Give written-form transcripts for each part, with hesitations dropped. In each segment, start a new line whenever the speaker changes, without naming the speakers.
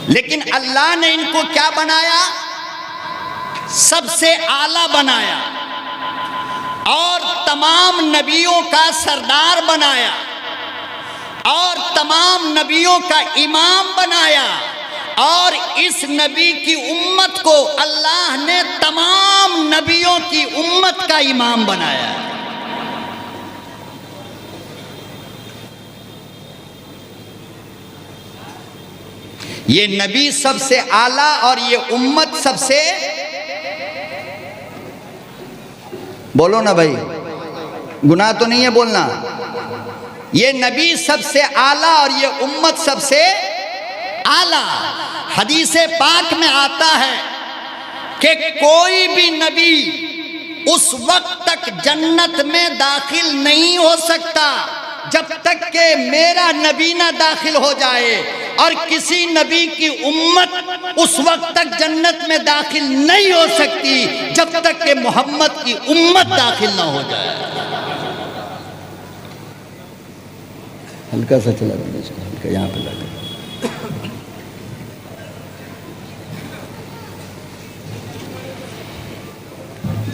लेकिन अल्लाह ने इनको क्या बनाया? सबसे आला बनाया और तमाम नबियों का सरदार बनाया और तमाम नबियों का इमाम बनाया। और इस नबी की उम्मत को अल्लाह ने तमाम नबियों की उम्मत का इमाम बनाया। ये नबी सबसे आला और ये उम्मत सबसे, बोलो ना भाई, गुनाह तो नहीं है बोलना। ये नबी सबसे आला और ये उम्मत सबसे आला। हदीसे पाक में आता है कि कोई भी नबी उस वक्त तक जन्नत में दाखिल नहीं हो सकता जब तक कि मेरा नबी ना दाखिल हो जाए, और किसी नबी की उम्मत उस वक्त तक जन्नत में दाखिल नहीं हो सकती जब तक कि मोहम्मद की उम्मत दाखिल ना हो जाए। हल्का सा चला देना इसको, हल्का यहाँ पे लगा।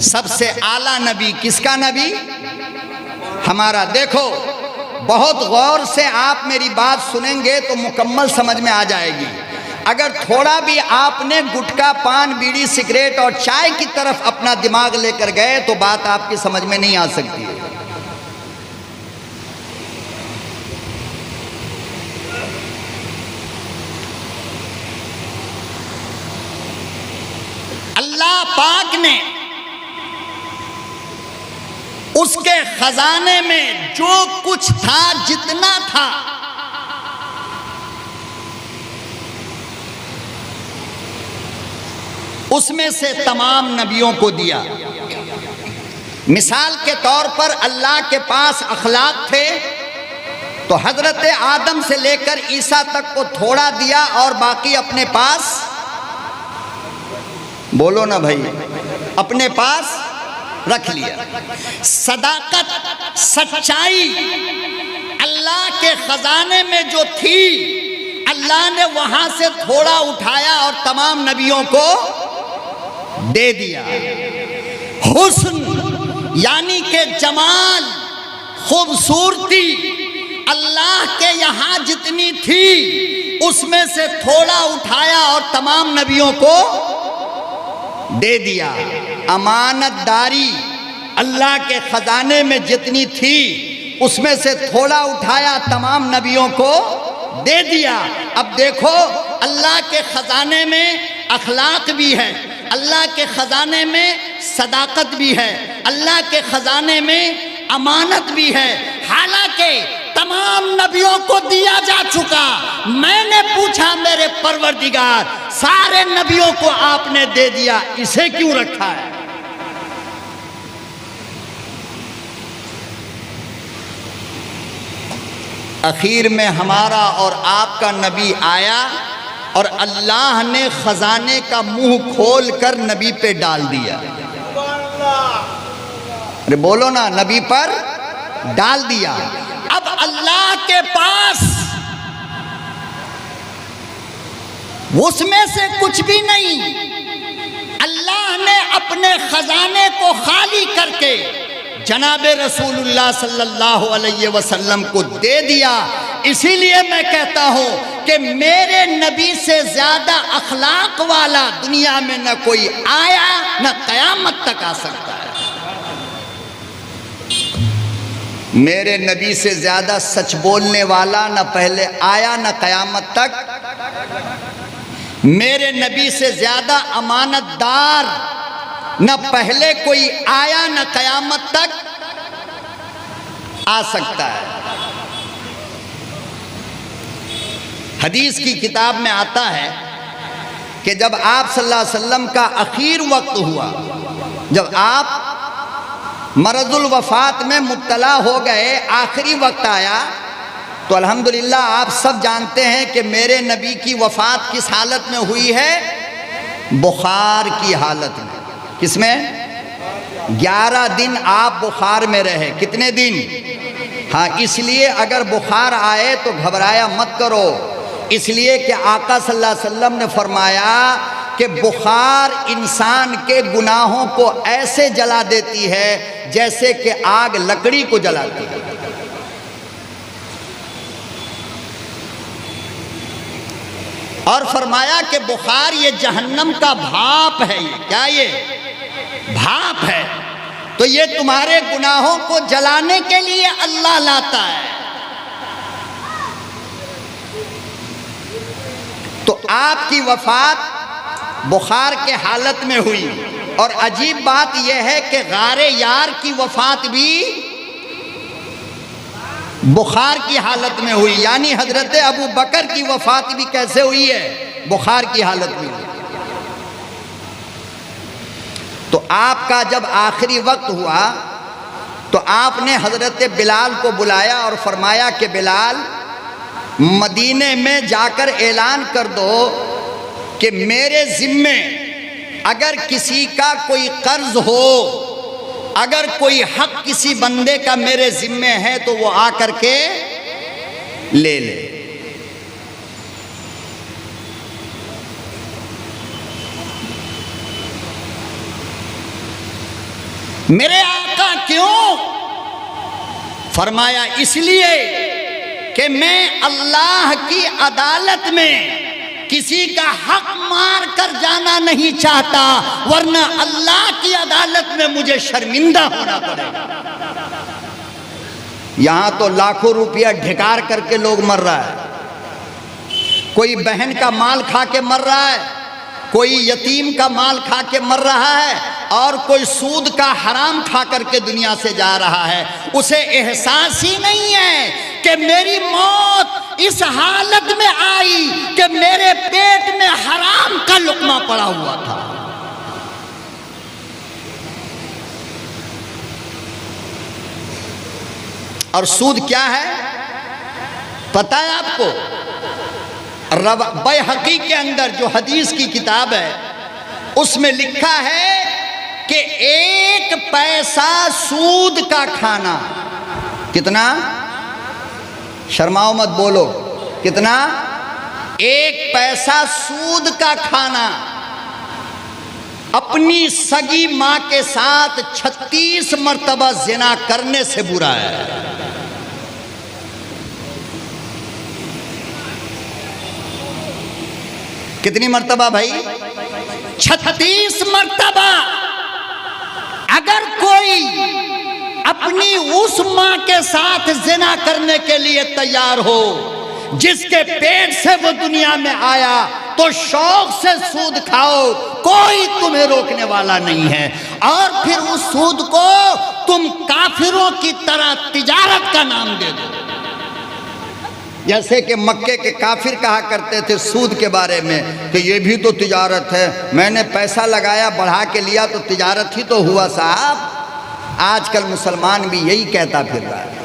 सबसे आला नबी किसका नबी? हमारा। देखो, बहुत गौर से आप मेरी बात सुनेंगे तो मुकम्मल समझ में आ जाएगी। अगर थोड़ा भी आपने गुटखा, पान, बीड़ी, सिगरेट और चाय की तरफ अपना दिमाग लेकर गए तो बात आपकी समझ में नहीं आ सकती है। अल्लाह पाक ने उसके खजाने में जो कुछ था, जितना था, उसमें से तमाम नबियों को दिया। मिसाल के तौर पर अल्लाह के पास अखलाक थे तो हजरत आदम से लेकर ईसा तक को थोड़ा दिया और बाकी अपने पास, बोलो ना भाई, अपने पास रख लिया। सदाकत, सच्चाई अल्लाह के खजाने में जो थी, अल्लाह ने वहां से थोड़ा उठाया और तमाम नबियों को दे दिया। हुस्न यानी के जमाल, खूबसूरती अल्लाह के यहां जितनी थी उसमें से थोड़ा उठाया और तमाम नबियों को दे दिया। अमानतदारी अल्लाह के खजाने में जितनी थी उसमें से थोड़ा उठाया, तमाम नबियों को दे दिया। अब देखो, अल्लाह के खजाने में अखलाक भी है, अल्लाह के खजाने में सदाकत भी है, अल्लाह के खजाने में अमानत भी है। हालांकि तमाम नबियों को दिया जा चुका। मैंने पूछा, मेरे परवरदिगार, सारे नबियों को आपने दे दिया, इसे क्यों रखा है? आखिर में हमारा और आपका नबी आया और अल्लाह ने खजाने का मुंह खोल कर नबी पे डाल दिया। अरे बोलो ना, नबी पर डाल दिया। अब अल्लाह के पास उसमें से कुछ भी नहीं। अल्लाह ने अपने खजाने को खाली करके जनाबे रसूलुल्लाह सल्लल्लाहु अलैहि वसल्लम को दे दिया। इसीलिए मैं कहता हूं कि मेरे नबी से ज्यादा अखलाक वाला दुनिया में न कोई आया, न कयामत तक आ सकता है। मेरे नबी से ज्यादा सच बोलने वाला न पहले आया न कयामत तक। मेरे नबी से ज्यादा अमानतदार न पहले कोई आया न कयामत तक आ सकता है। हदीस की किताब में आता है कि जब आप सल्लल्लाहु अलैहि वसल्लम का आखिर वक्त हुआ, जब आप मरजुल वफात में मुब्तला हो गए, आखिरी वक्त आया, तो अल्हम्दुलिल्लाह आप सब जानते हैं कि मेरे नबी की वफात किस हालत में हुई है? बुखार की हालत में। किसमें? 11 दिन आप बुखार में रहे। कितने दिन? हाँ, इसलिए अगर बुखार आए तो घबराया मत करो। इसलिए कि आका सल्लल्लाहु अलैहि वसल्लम ने फरमाया कि बुखार इंसान के गुनाहों को ऐसे जला देती है जैसे कि आग लकड़ी को जलाती है। और फरमाया कि बुखार ये जहन्नम का भाप है। ये क्या, ये भाप है। तो ये तुम्हारे गुनाहों को जलाने के लिए अल्लाह लाता है। तो आपकी वफात बुखार के हालत में हुई। और अजीब बात यह है कि गारे यार की वफात भी बुखार की हालत में हुई। यानी हजरत अबू बकर की वफात भी कैसे हुई है? बुखार की हालत में हुई। तो आपका जब आखिरी वक्त हुआ तो आपने हजरत बिलाल को बुलाया और फरमाया कि बिलाल, मदीने में जाकर ऐलान कर दो कि मेरे जिम्मे अगर किसी का कोई कर्ज हो, अगर कोई हक किसी बंदे का मेरे जिम्मे है तो वो आकर के ले ले। मेरे आका क्यों? फरमाया इसलिए कि मैं अल्लाह की अदालत में किसी का हक मार कर जाना नहीं चाहता, वरना अल्लाह की अदालत में मुझे शर्मिंदा होना पड़ेगा। यहां तो लाखों रुपया ढिकार करके लोग मर रहा है। कोई बहन का माल खा के मर रहा है, कोई यतीम का माल खा के मर रहा है, और कोई सूद का हराम खा करके दुनिया से जा रहा है। उसे एहसास ही नहीं है कि मेरी मौत इस हालत में आई कि मेरे पेट में हराम का लुकमा पड़ा हुआ था। और सूद क्या है पता है आपको? बैहकी के अंदर जो हदीस की किताब है उसमें लिखा है कि 1 पैसा सूद का खाना, कितना? शर्माओ मत बोलो, कितना? 1 पैसा सूद का खाना अपनी सगी मां के साथ 36 मर्तबा जिना करने से बुरा है। कितनी मर्तबा भाई? 36 मर्तबा। अगर कोई अपनी उस मां के साथ जिना करने के लिए तैयार हो जिसके पेट से वो दुनिया में आया, तो शौक से सूद खाओ, कोई तुम्हें रोकने वाला नहीं है। और फिर उस सूद को तुम काफिरों की तरह तिजारत का नाम दे दो, जैसे कि मक्के के काफिर कहा करते थे सूद के बारे में कि ये भी तो तिजारत है, मैंने पैसा लगाया बढ़ा के लिया तो तिजारत ही तो हुआ साहब। आजकल मुसलमान भी यही कहता फिर रहा है।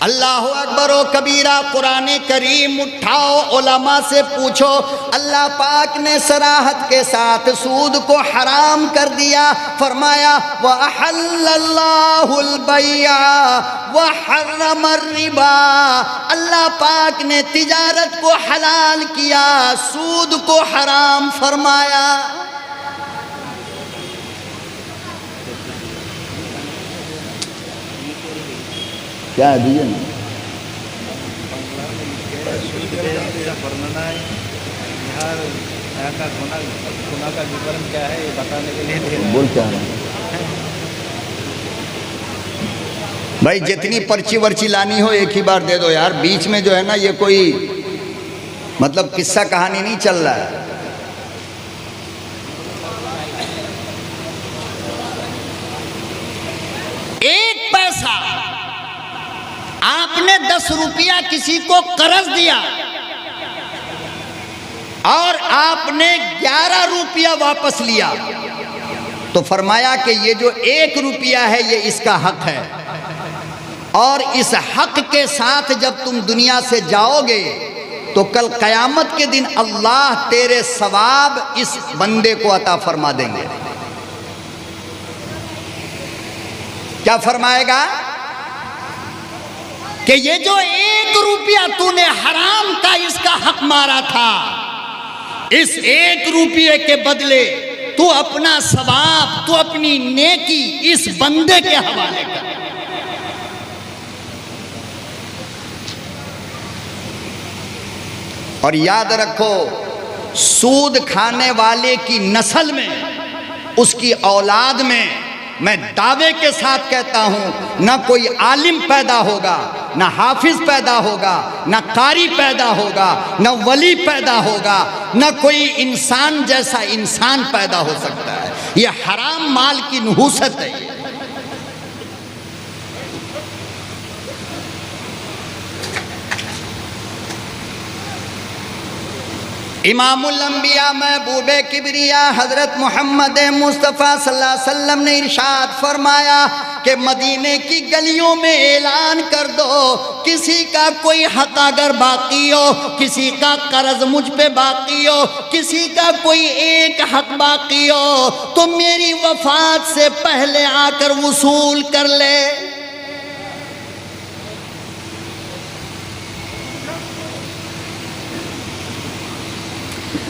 अल्लाह अकबर ओ कबीरा। कुरान करीम उठाओ, उलमा से पूछो। अल्लाह पाक ने सराहत के साथ सूद को हराम कर दिया। फरमाया व अहल्लल्लाहुल बैआ व हर्रमर रिबा। अल्लाह पाक ने तिजारत को हलाल किया, सूद को हराम फरमाया। क्या है दीजिए ना? का विवरण क्या है ये बताने के लिए बोल क्या है भाई? जितनी पर्ची वर्ची लानी हो एक ही बार दे दो यार। बीच में जो है ना ये कोई मतलब किस्सा कहानी नहीं चल रहा है। एक पैसा आपने 10 रुपया किसी को कर्ज दिया और आपने 11 रुपया वापस लिया, तो फरमाया कि ये जो 1 रुपया है ये इसका हक है, और इस हक के साथ जब तुम दुनिया से जाओगे तो कल कयामत के दिन अल्लाह तेरे सवाब इस बंदे को अता फरमा देंगे। क्या फरमाएगा कि ये जो 1 रुपया तूने हराम का इसका हक मारा था, इस 1 रुपये के बदले तू अपना सवाब, तू अपनी नेकी इस बंदे के हवाले कर। और याद रखो, सूद खाने वाले की नस्ल में, उसकी औलाद में, मैं दावे के साथ कहता हूं, ना कोई आलिम पैदा होगा, ना हाफिज पैदा होगा, ना कारी पैदा होगा, ना वली पैदा होगा, ना कोई इंसान जैसा इंसान पैदा हो सकता है। यह हराम माल की नहुसत है। इमामुल अंबिया महबूबे किबरिया हजरत मोहम्मद मुस्तफ़ा सल्लल्लाहु अलैहि वसल्लम ने इरशाद फरमाया कि मदीने की गलियों में ऐलान कर दो, किसी का कोई हक अगर बाकी हो, किसी का कर्ज मुझ पे बाकी हो, किसी का कोई एक हक बाकी हो, तो मेरी वफात से पहले आकर वसूल कर ले।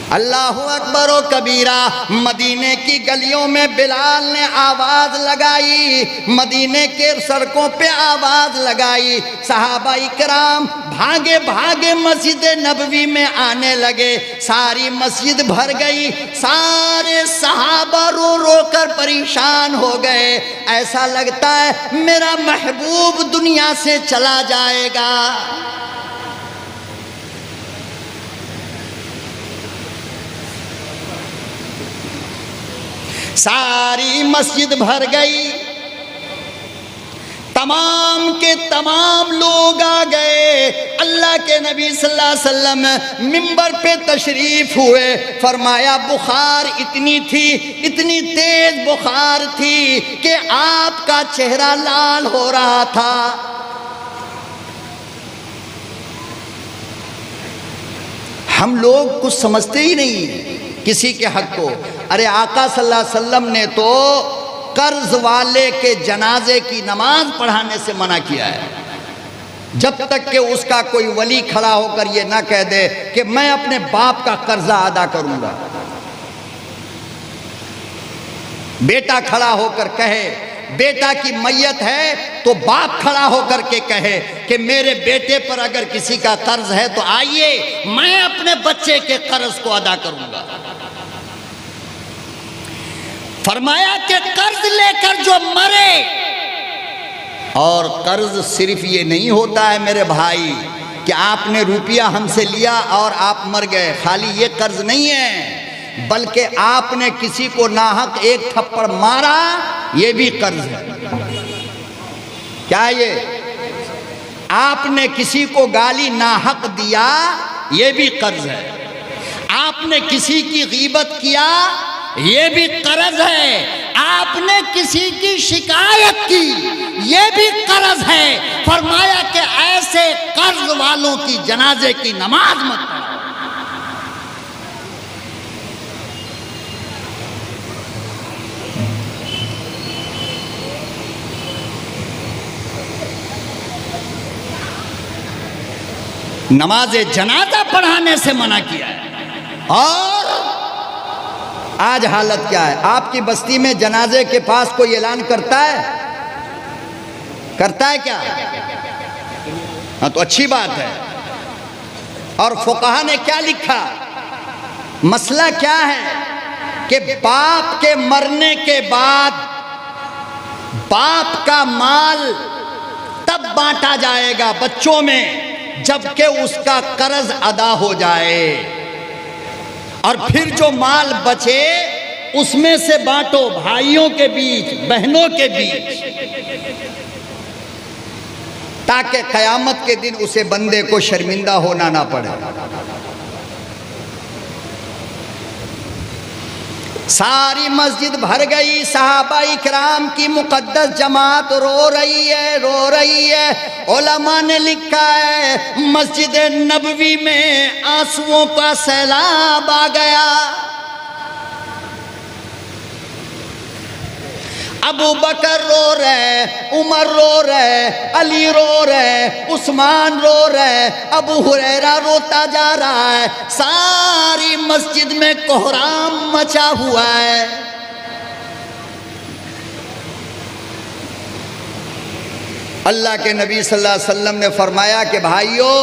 अल्लाहु अकबर व कबीरा। मदीने की गलियों में बिलाल ने आवाज़ लगाई, मदीने के सड़कों पे आवाज़ लगाई। सहाबा इकराम भागे भागे मस्जिद नबवी में आने लगे। सारी मस्जिद भर गई, सारे सहाबा रो रो कर परेशान हो गए। ऐसा लगता है मेरा महबूब दुनिया से चला जाएगा। सारी मस्जिद भर गई, तमाम के तमाम लोग आ गए। अल्लाह के नबी सल्लल्लाहु अलैहि वसल्लम मिंबर पे तशरीफ हुए। फरमाया बुखार इतनी थी, इतनी तेज बुखार थी कि आपका चेहरा लाल हो रहा था। हम लोग कुछ समझते ही नहीं किसी के हक को। अरे आका सल्लल्लाहु अलैहि वसल्लम ने तो कर्ज वाले के जनाजे की नमाज पढ़ाने से मना किया है, जब तक कि उसका कोई वली खड़ा होकर ये ना कह दे कि मैं अपने बाप का कर्जा अदा करूंगा। बेटा खड़ा होकर कहे, बेटा की मैयत है तो बाप खड़ा होकर के कहे कि मेरे बेटे पर अगर किसी का कर्ज है तो आइए मैं अपने बच्चे के कर्ज को अदा करूंगा। फरमाया कि कर्ज लेकर जो मरे, और कर्ज सिर्फ ये नहीं होता है मेरे भाई कि आपने रुपया हमसे लिया और आप मर गए, खाली ये कर्ज नहीं है, बल्कि आपने किसी को नाहक एक थप्पड़ मारा, ये भी कर्ज है। क्या ये? आपने किसी को गाली नाहक दिया, ये भी कर्ज है। आपने किसी की गीबत किया, ये भी कर्ज है। आपने किसी की शिकायत की, ये भी कर्ज है। फरमाया कि ऐसे कर्ज वालों की जनाजे की नमाज मत पढ़ो। नमाज जनाजा पढ़ाने से मना किया है। और आज हालत क्या है? आपकी बस्ती में जनाजे के पास कोई ऐलान करता है? करता है क्या? हाँ, तो अच्छी बात है। और फुक़हा ने क्या लिखा? मसला क्या है कि बाप के मरने के बाद बाप का माल तब बांटा जाएगा बच्चों में जबकि उसका कर्ज अदा हो जाए, और फिर जो माल बचे उसमें से बांटो भाइयों के बीच, बहनों के बीच, ताकि क़यामत के दिन उसे बंदे को शर्मिंदा होना ना पड़े। सारी मस्जिद भर गई, सहाबा इकराम की मुक़द्दस जमात रो रही है, रो रही है। उलमा ने लिखा है मस्जिद नबवी में आंसुओं का सैलाब आ गया। अबू बकर रो रहे, उमर रो रहे, अली रो रहे, उस्मान रो रहे, अबू हुरैरा रोता जा रहा है। सारी मस्जिद में कोहराम मचा हुआ है। अल्लाह के नबी सल्लल्लाहु अलैहि वसल्लम ने फरमाया कि भाइयों,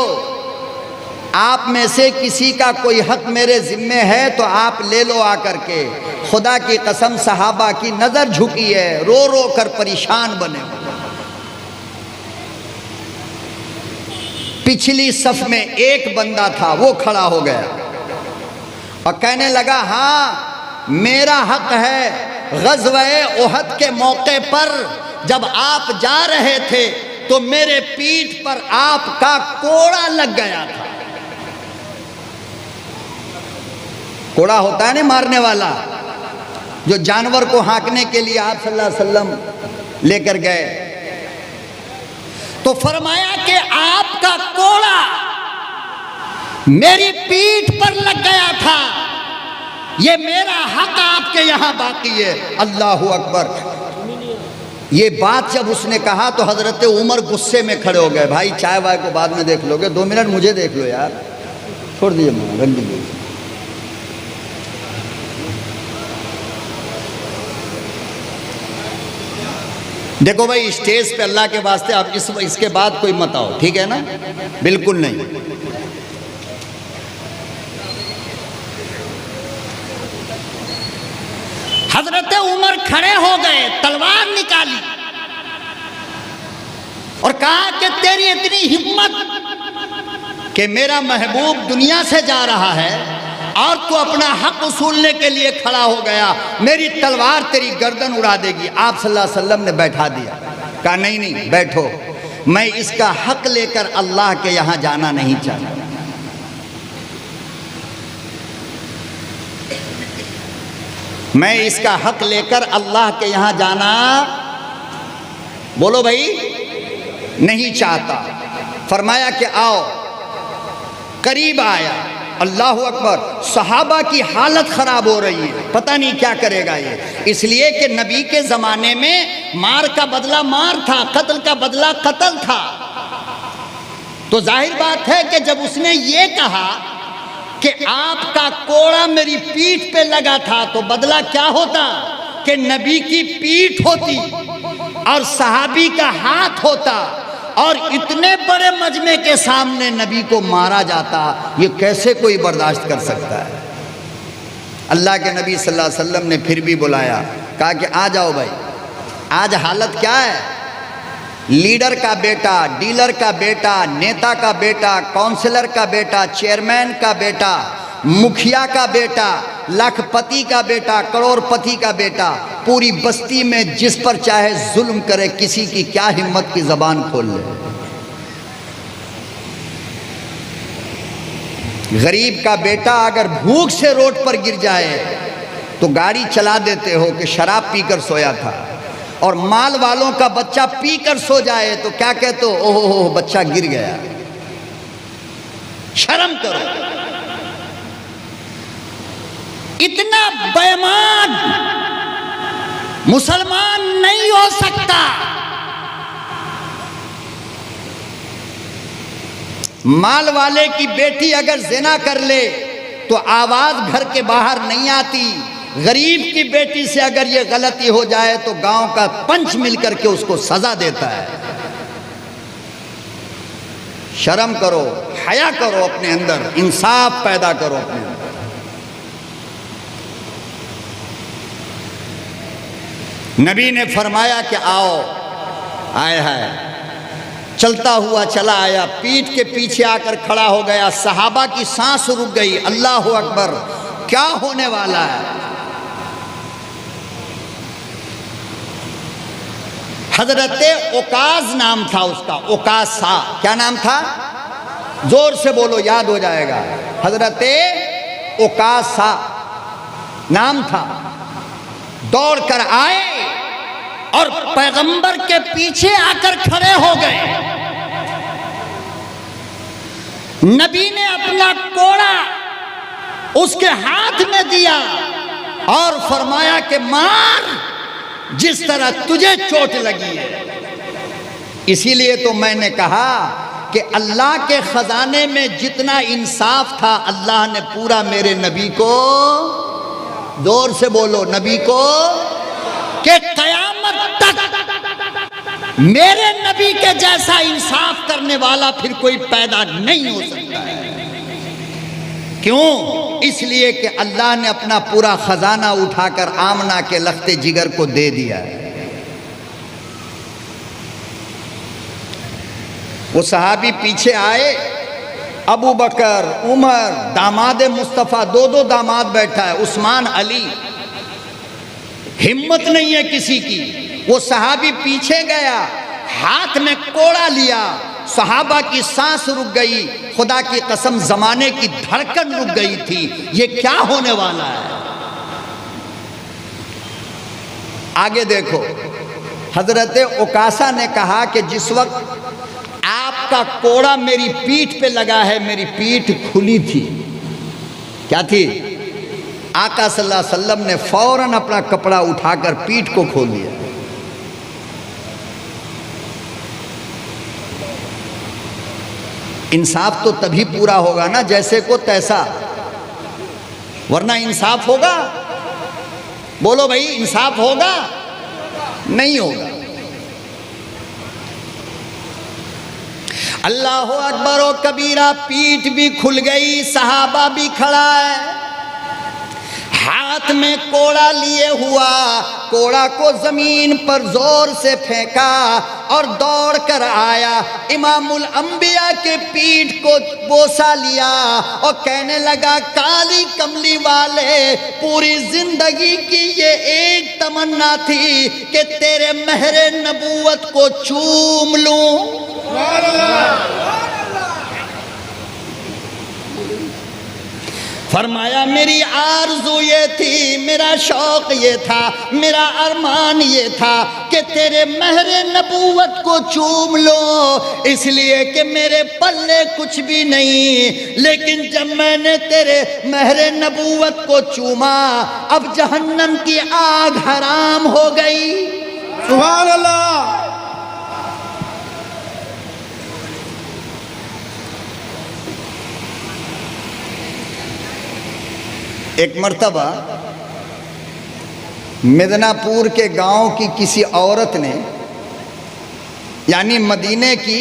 आप में से किसी का कोई हक मेरे जिम्मे है तो आप ले लो आकर के। खुदा की कसम सहाबा की नजर झुकी है, रो रो कर परेशान बने। पिछली सफ में एक बंदा था, वो खड़ा हो गया और कहने लगा, हाँ मेरा हक है। ग़ज़वा-ए उहद के मौके पर जब आप जा रहे थे तो मेरे पीठ पर आपका कोड़ा लग गया था। कोड़ा होता है ना मारने वाला, जो जानवर को हाँकने के लिए आप सल्लल्लाहु अलैहि वसल्लम लेकर गए। तो फरमाया कि आपका कोड़ा मेरी पीठ पर लग गया था, ये मेरा हक आपके यहां बाकी है। अल्लाहु अकबर। ये बात जब उसने कहा तो हजरत उमर गुस्से में खड़े हो गए। भाई चाय वाय को बाद में देख लोगे, 2 मिनट मुझे देख लो यार, छोड़ दीजिए रख दीजिए। देखो भाई, स्टेज पे अल्लाह के वास्ते आप इसके बाद कोई मत आओ, ठीक है ना? बिल्कुल नहीं। हजरत उमर खड़े हो गए, तलवार निकाली और कहा कि तेरी इतनी हिम्मत कि मेरा महबूब दुनिया से जा रहा है और तू अपना हक वसूलने के लिए खड़ा हो गया, मेरी तलवार तेरी गर्दन उड़ा देगी। आप सल्लल्लाहु अलैहि वसल्लम ने बैठा दिया, कहा नहीं नहीं बैठो, मैं इसका हक लेकर अल्लाह के यहां जाना नहीं चाहता। मैं इसका हक लेकर अल्लाह के यहां जाना, बोलो भाई, नहीं चाहता। फरमाया कि आओ, करीब आया। अल्लाह अकबर। सहाबा की हालत ख़राब हो रही है, पता नहीं क्या करेगा ये, इसलिए कि नबी के ज़माने में मार का बदला मार था, कत्ल का बदला कत्ल था। तो जाहिर बात है कि जब उसने ये कहा कि आपका कोड़ा मेरी पीठ पे लगा था, तो बदला क्या होता कि नबी की पीठ होती और सहाबी का हाथ होता और इतने बड़े मजमे के सामने नबी को मारा जाता। ये कैसे कोई बर्दाश्त कर सकता है? अल्लाह के नबी सल्लल्लाहु अलैहि वसल्लम ने फिर भी बुलाया, कहा कि आ जाओ भाई। आज हालत क्या है? लीडर का बेटा, डीलर का बेटा, नेता का बेटा, काउंसलर का बेटा, चेयरमैन का बेटा, मुखिया का बेटा, लाखपति का बेटा, करोड़पति का बेटा, पूरी बस्ती में जिस पर चाहे जुल्म करे, किसी की क्या हिम्मत की जबान खोल ले। गरीब का बेटा अगर भूख से रोड पर गिर जाए तो गाड़ी चला देते हो कि शराब पीकर सोया था, और माल वालों का बच्चा पीकर सो जाए तो क्या कहते हो? ओहो बच्चा गिर गया। शर्म करो। इतना बेईमान मुसलमान नहीं हो सकता। माल वाले की बेटी अगर ज़िना कर ले तो आवाज घर के बाहर नहीं आती। गरीब की बेटी से अगर ये गलती हो जाए तो गांव का पंच मिलकर के उसको सजा देता है। शर्म करो, हया करो, अपने अंदर इंसाफ पैदा करो अपने अंदर। नबी ने फरमाया कि आओ। आए है, चलता हुआ चला आया, पीठ के पीछे आकर खड़ा हो गया। सहाबा की सांस रुक गई। अल्लाह अकबर, क्या होने वाला है? हजरत ओकाज नाम था उसका, ओकासा। क्या नाम था? जोर से बोलो, याद हो जाएगा। हजरत ओकासा नाम था। दौड़ कर आए और पैगंबर के पीछे आकर खड़े हो गए। नबी ने अपना कोड़ा उसके हाथ में दिया और फरमाया कि मार। जिस तरह तुझे चोट लगी है। इसीलिए तो मैंने कहा कि अल्लाह के खजाने में जितना इंसाफ था अल्लाह ने पूरा मेरे नबी को, जोर से बोलो, नबी को, कि कयामत तक मेरे नबी के जैसा इंसाफ करने वाला फिर कोई पैदा नहीं हो सकता है। क्यों? इसलिए कि अल्लाह ने अपना पूरा खजाना उठाकर आमना के लख्ते जिगर को दे दिया है। वो सहाबी पीछे आए, अबू बकर, उमर, दामाद मुस्तफ़ा, दो दामाद बैठा है, उस्मान, अली, हिम्मत नहीं है किसी की। वो सहाबी पीछे गया, हाथ में कोड़ा लिया, सहाबा की सांस रुक गई, खुदा की कसम जमाने की धड़कन रुक गई थी, ये क्या होने वाला है। आगे देखो, हजरत उकासा ने कहा कि जिस वक्त आपका कोड़ा मेरी पीठ पे लगा है, मेरी पीठ खुली थी। क्या थी? आका सल्लल्लाहु अलैहि वसल्लम ने फौरन अपना कपड़ा उठाकर पीठ को खोल दिया। इंसाफ तो तभी पूरा होगा ना जैसे को तैसा, वरना इंसाफ होगा? बोलो भाई, इंसाफ होगा? नहीं होगा। अल्लाह अकबर ओ कबीरा, पीठ भी खुल गई, सहाबा भी खड़ा है, हाथ में कोड़ा लिए हुआ, कोड़ा को जमीन पर जोर से फेंका और दौड़ कर आया, इमामुल अंबिया के पीठ को बोसा लिया और कहने लगा, काली कमली वाले, पूरी जिंदगी की ये एक तमन्ना थी कि तेरे महरे नबूवत को चूम लूं। फरमाया, मेरी आरज़ू ये थी, मेरा शौक़ ये था, मेरा अरमान ये था कि तेरे महरे नबूवत को चूम लो, इसलिए कि मेरे पल्ले कुछ भी नहीं, लेकिन जब मैंने तेरे महरे नबूवत को चूमा, अब जहन्नम की आग हराम हो गई। सुभान अल्लाह। एक मर्तबा मिदनापुर के गांव की किसी औरत ने, यानी मदीने की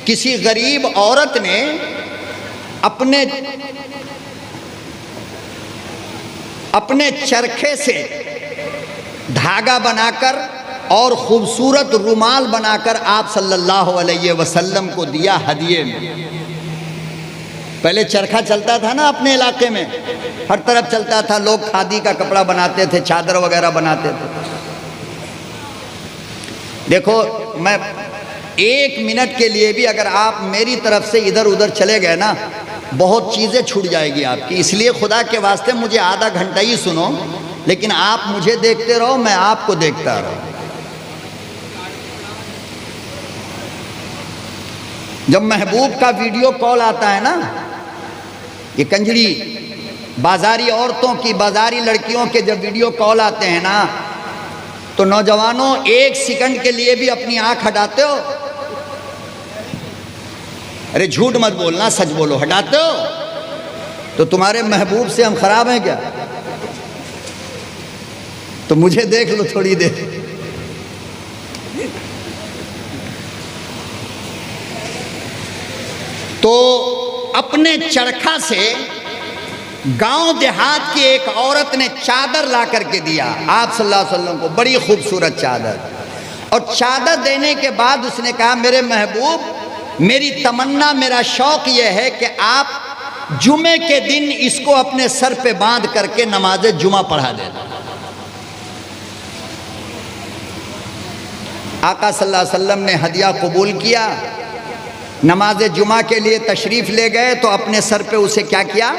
किसी गरीब औरत ने अपने चरखे से धागा बनाकर और खूबसूरत रुमाल बनाकर आप सल्लल्लाहु अलैहि वसल्लम को दिया हदिये में। पहले चरखा चलता था ना अपने इलाके में, हर तरफ चलता था, लोग खादी का कपड़ा बनाते थे, चादर वगैरह बनाते थे। देखो, मैं 1 मिनट के लिए भी अगर आप मेरी तरफ से इधर उधर चले गए ना, बहुत चीज़ें छूट जाएगी आपकी। इसलिए खुदा के वास्ते मुझे आधा घंटा ही सुनो, लेकिन आप मुझे देखते रहो, मैं आपको देखता रहो। जब महबूब का वीडियो कॉल आता है ना, ये कंजड़ी बाजारी औरतों की, बाजारी लड़कियों के जब वीडियो कॉल आते हैं ना, तो नौजवानों 1 सेकंड के लिए भी अपनी आंख हटाते हो? अरे झूठ मत बोलना, सच बोलो, हटाते हो? तो तुम्हारे महबूब से हम खराब हैं क्या? तो मुझे देख लो थोड़ी देर। तो अपने चरखा से गांव देहात की एक औरत ने चादर ला करके दिया आप सल्लल्लाहु अलैहि वसल्लम को, बड़ी खूबसूरत चादर। और चादर देने के बाद उसने कहा, मेरे महबूब, मेरी तमन्ना, मेरा शौक़ ये है कि आप जुमे के दिन इसको अपने सर पे बांध करके नमाज जुमा पढ़ा देना। आका सल्लल्लाहु अलैहि वसल्लम ने हदिया कबूल किया, नमाज जुमा के लिए तशरीफ़ ले गए, तो अपने सर पे उसे क्या किया?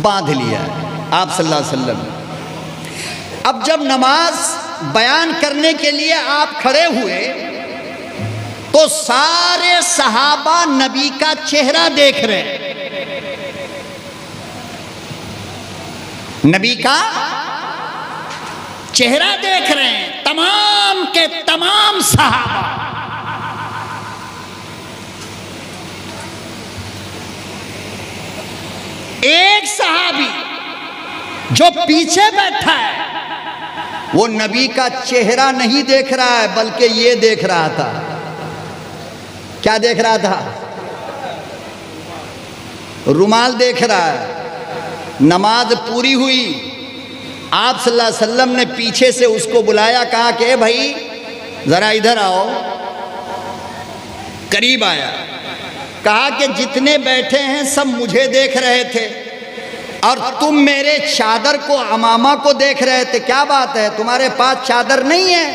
बांध लिया आप सल्लल्लाहु अलैहि वसल्लम। अब जब नमाज बयान करने के लिए आप खड़े हुए, तो सारे सहाबा नबी का चेहरा देख रहे हैं, नबी का चेहरा देख रहे हैं तमाम के तमाम सहाबा। एक सहाबी जो पीछे बैठा है वो नबी का चेहरा नहीं देख रहा है, बल्कि ये देख रहा था। क्या देख रहा था? रुमाल देख रहा है। नमाज पूरी हुई, आप सल्लल्लाहु अलैहि वसल्लम ने पीछे से उसको बुलाया, कहा कि ए भाई जरा इधर आओ। करीब आया, कहा कि जितने बैठे हैं सब मुझे देख रहे थे और तुम मेरे चादर को, अमामा को देख रहे थे, क्या बात है, तुम्हारे पास चादर नहीं है?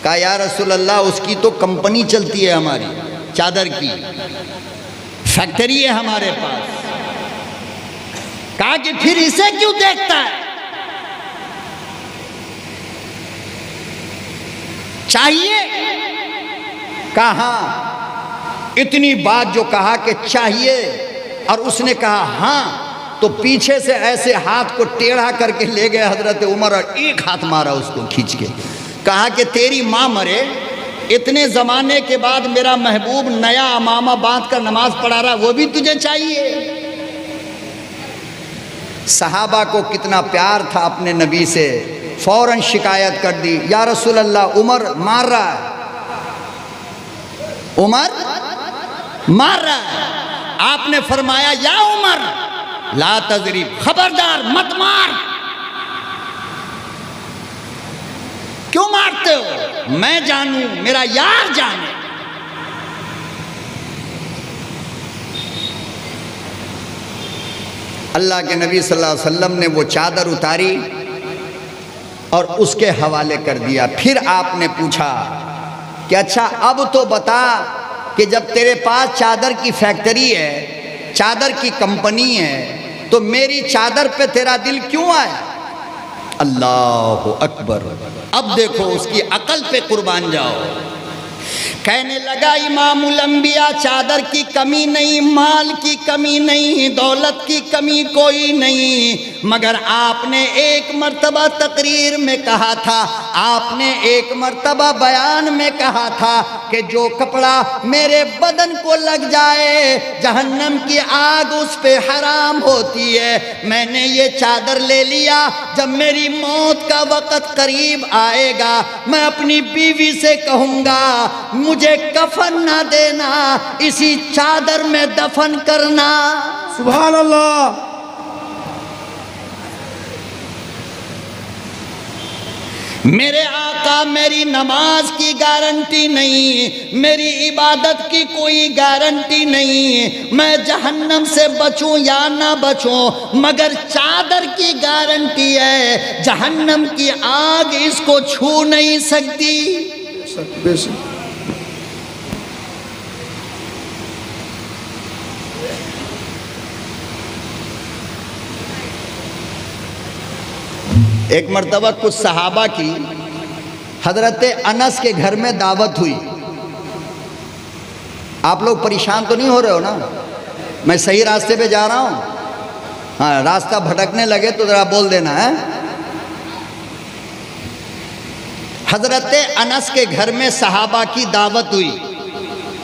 कहा या रसूल अल्लाह, उसकी तो कंपनी चलती है, हमारी चादर की फैक्ट्री है हमारे पास। कहा कि फिर इसे क्यों देखता है? चाहिए? कहा हाँ। इतनी बात जो कहा कि चाहिए और उसने कहा हाँ, तो पीछे से ऐसे हाथ को टेढ़ा करके ले गए हजरत उमर और एक हाथ मारा उसको खींच के। कहा कि तेरी माँ मरे, इतने ज़माने के बाद मेरा महबूब नया अमामा बांध कर नमाज पढ़ा रहा, वो भी तुझे चाहिए? सहाबा को कितना प्यार था अपने नबी से, फौरन शिकायत कर दी, या रसूल अल्लाह उमर मार रहा है, उमर मार रहा है। आपने फरमाया या उमर ला तजरीब, खबरदार मत मार। क्यों मारते हो? मैं जानूं, मेरा यार जाने। अल्लाह के नबी सल्लल्लाहु अलैहि वसल्लम ने वो चादर उतारी और उसके हवाले कर दिया। फिर आपने पूछा कि अच्छा अब तो बता कि जब तेरे पास चादर की फैक्ट्री है, चादर की कंपनी है, तो मेरी चादर पे तेरा दिल क्यों आया? अल्लाह अकबर। अब देखो उसकी अकल पे कुर्बान जाओ। कहने लगा इमामुल अंबिया, चादर की कमी नहीं, माल की कमी नहीं, दौलत की कमी कोई नहीं, मगर आपने एक मर्तबा तकरीर में कहा था, आपने एक मर्तबा बयान में कहा था कि जो कपड़ा मेरे बदन को लग जाए जहन्नम की आग उस पे हराम होती है। मैंने ये चादर ले लिया, जब मेरी मौत का वक़्त करीब आएगा मैं अपनी बीवी से कहूँगा मुझे कफन ना देना, इसी चादर में दफन करना।
सुभान अल्लाह।
मेरे आका मेरी नमाज की गारंटी नहीं, मेरी इबादत की कोई गारंटी नहीं, मैं जहन्नम से बचूं या ना बचूं, मगर चादर की गारंटी है, जहन्नम की आग इसको छू नहीं सकती।
बेशक।
एक मर्तबा कुछ सहाबा की हजरत अनस के घर में दावत हुई। आप लोग परेशान तो नहीं हो रहे हो ना? मैं सही रास्ते पे जा रहा हूँ? हाँ, रास्ता भटकने लगे तो ज़रा बोल देना है। हजरत अनस के घर में सहाबा की दावत हुई,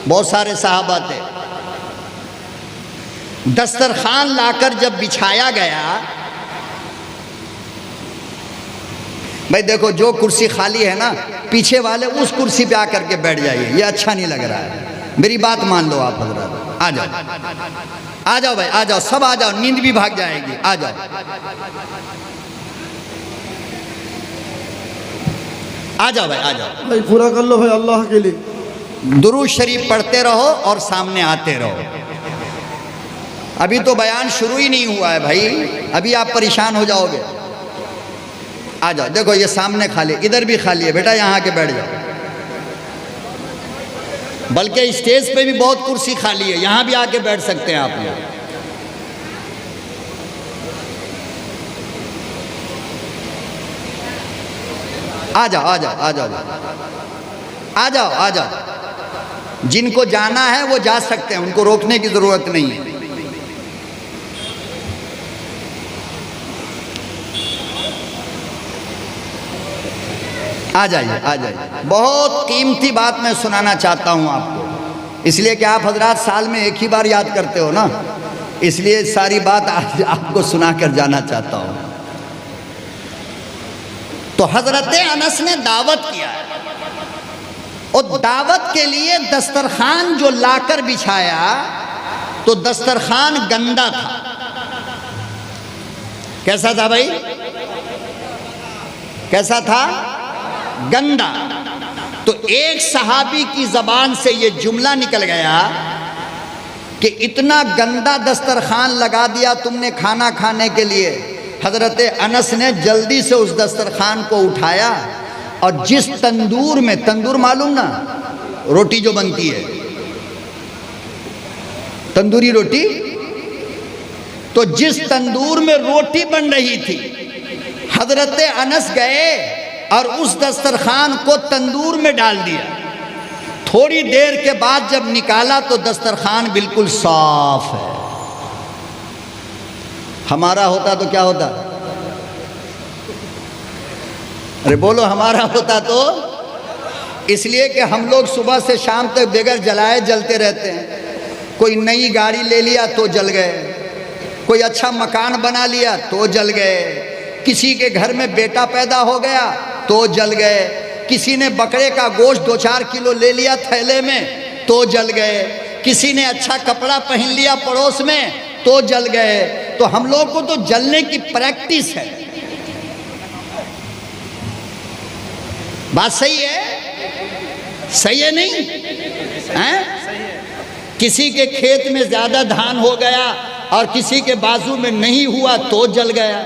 बहुत सारे सहाबा थे। दस्तरखान लाकर जब बिछाया गया, भाई देखो जो कुर्सी खाली है ना, पीछे वाले उस कुर्सी पे आकर के बैठ जाइए, ये अच्छा नहीं लग रहा है। मेरी बात मान लो आप हजरत, आ जाओ आ जाओ भाई, आ जाओ, सब आ जाओ, नींद भी भाग जाएगी, आ जाओ आ जाओ भाई, आ जाओ
भाई, पूरा कर लो भाई अल्लाह के लिए।
दुरूद शरीफ पढ़ते रहो और सामने आते रहो। अभी तो बयान शुरू ही नहीं हुआ है भाई, अभी आप परेशान हो जाओगे। आ जाओ, देखो ये सामने खाली, इधर भी खाली है बेटा, यहाँ आके बैठ जाओ। बल्कि स्टेज पे भी बहुत कुर्सी खाली है, यहाँ भी आके बैठ सकते हैं आप लोग। आ जाओ आ जाओ आ जाओ आ जाओ आ जाओ। जिनको जाना है वो जा सकते हैं, उनको रोकने की जरूरत नहीं है। आ जाइए आ जाइए। बहुत कीमती बात मैं सुनाना चाहता हूँ आपको, इसलिए कि आप हजरात साल में एक ही बार याद करते हो ना, इसलिए सारी बात आज आपको सुना कर जाना चाहता हूँ। तो हजरत अनस ने दावत किया और दावत के लिए दस्तरखान जो लाकर बिछाया तो दस्तरखान गंदा था। कैसा था भाई? कैसा था? गंदा। तो एक सहाबी की जबान से यह जुमला निकल गया कि इतना गंदा दस्तरखान लगा दिया तुमने खाना खाने के लिए। हजरत अनस ने जल्दी से उस दस्तरखान को उठाया और जिस तंदूर में, तंदूर मालूम ना, रोटी जो बनती है, तंदूरी रोटी, तो जिस तंदूर में रोटी बन रही थी हजरत अनस गए और उस दस्तरखान को तंदूर में डाल दिया। थोड़ी देर के बाद जब निकाला तो दस्तरखान बिल्कुल साफ है। हमारा होता तो क्या होता? अरे बोलो, हमारा होता तो? इसलिए कि हम लोग सुबह से शाम तक बगैर जलाए जलते रहते हैं। कोई नई गाड़ी ले लिया तो जल गए, कोई अच्छा मकान बना लिया तो जल गए, किसी के घर में बेटा पैदा हो गया तो जल गए, किसी ने बकरे का गोश्त 2-4 किलो ले लिया थैले में तो जल गए, किसी ने अच्छा कपड़ा पहन लिया पड़ोस में तो जल गए। तो हम लोग को तो जलने की प्रैक्टिस है। बात सही है? सही है नहीं है? किसी के खेत में ज्यादा धान हो गया और किसी के बाजू में नहीं हुआ तो जल गया।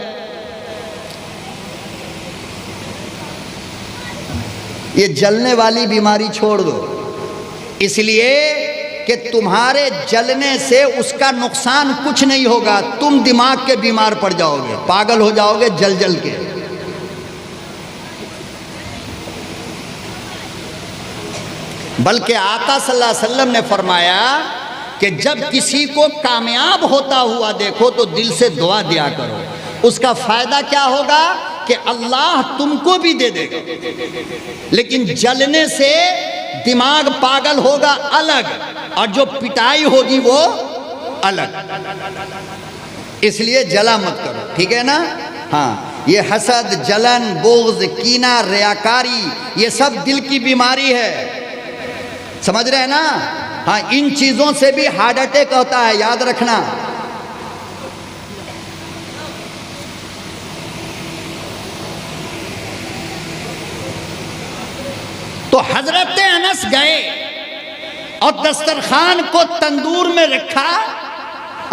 ये जलने वाली बीमारी छोड़ दो, इसलिए कि तुम्हारे जलने से उसका नुकसान कुछ नहीं होगा। तुम दिमाग के बीमार पड़ जाओगे, पागल हो जाओगे जल जल के। बल्कि आका सल्लल्लाहु अलैहि वसल्लम ने फरमाया कि जब किसी को कामयाब होता हुआ देखो तो दिल से दुआ दिया करो। उसका फायदा क्या होगा कि अल्लाह तुमको भी दे देगा, लेकिन जलने से दिमाग पागल होगा अलग और जो पिटाई होगी वो अलग। इसलिए जला मत करो, ठीक है ना? हाँ, ये हसद, जलन, बोझ, कीना, रियाकारी, ये सब दिल की बीमारी है, समझ रहे हैं ना? हाँ, इन चीजों से भी हार्ट अटैक होता है, याद रखना। तो हजरत अनस गए और दस्तरखान को तंदूर में रखा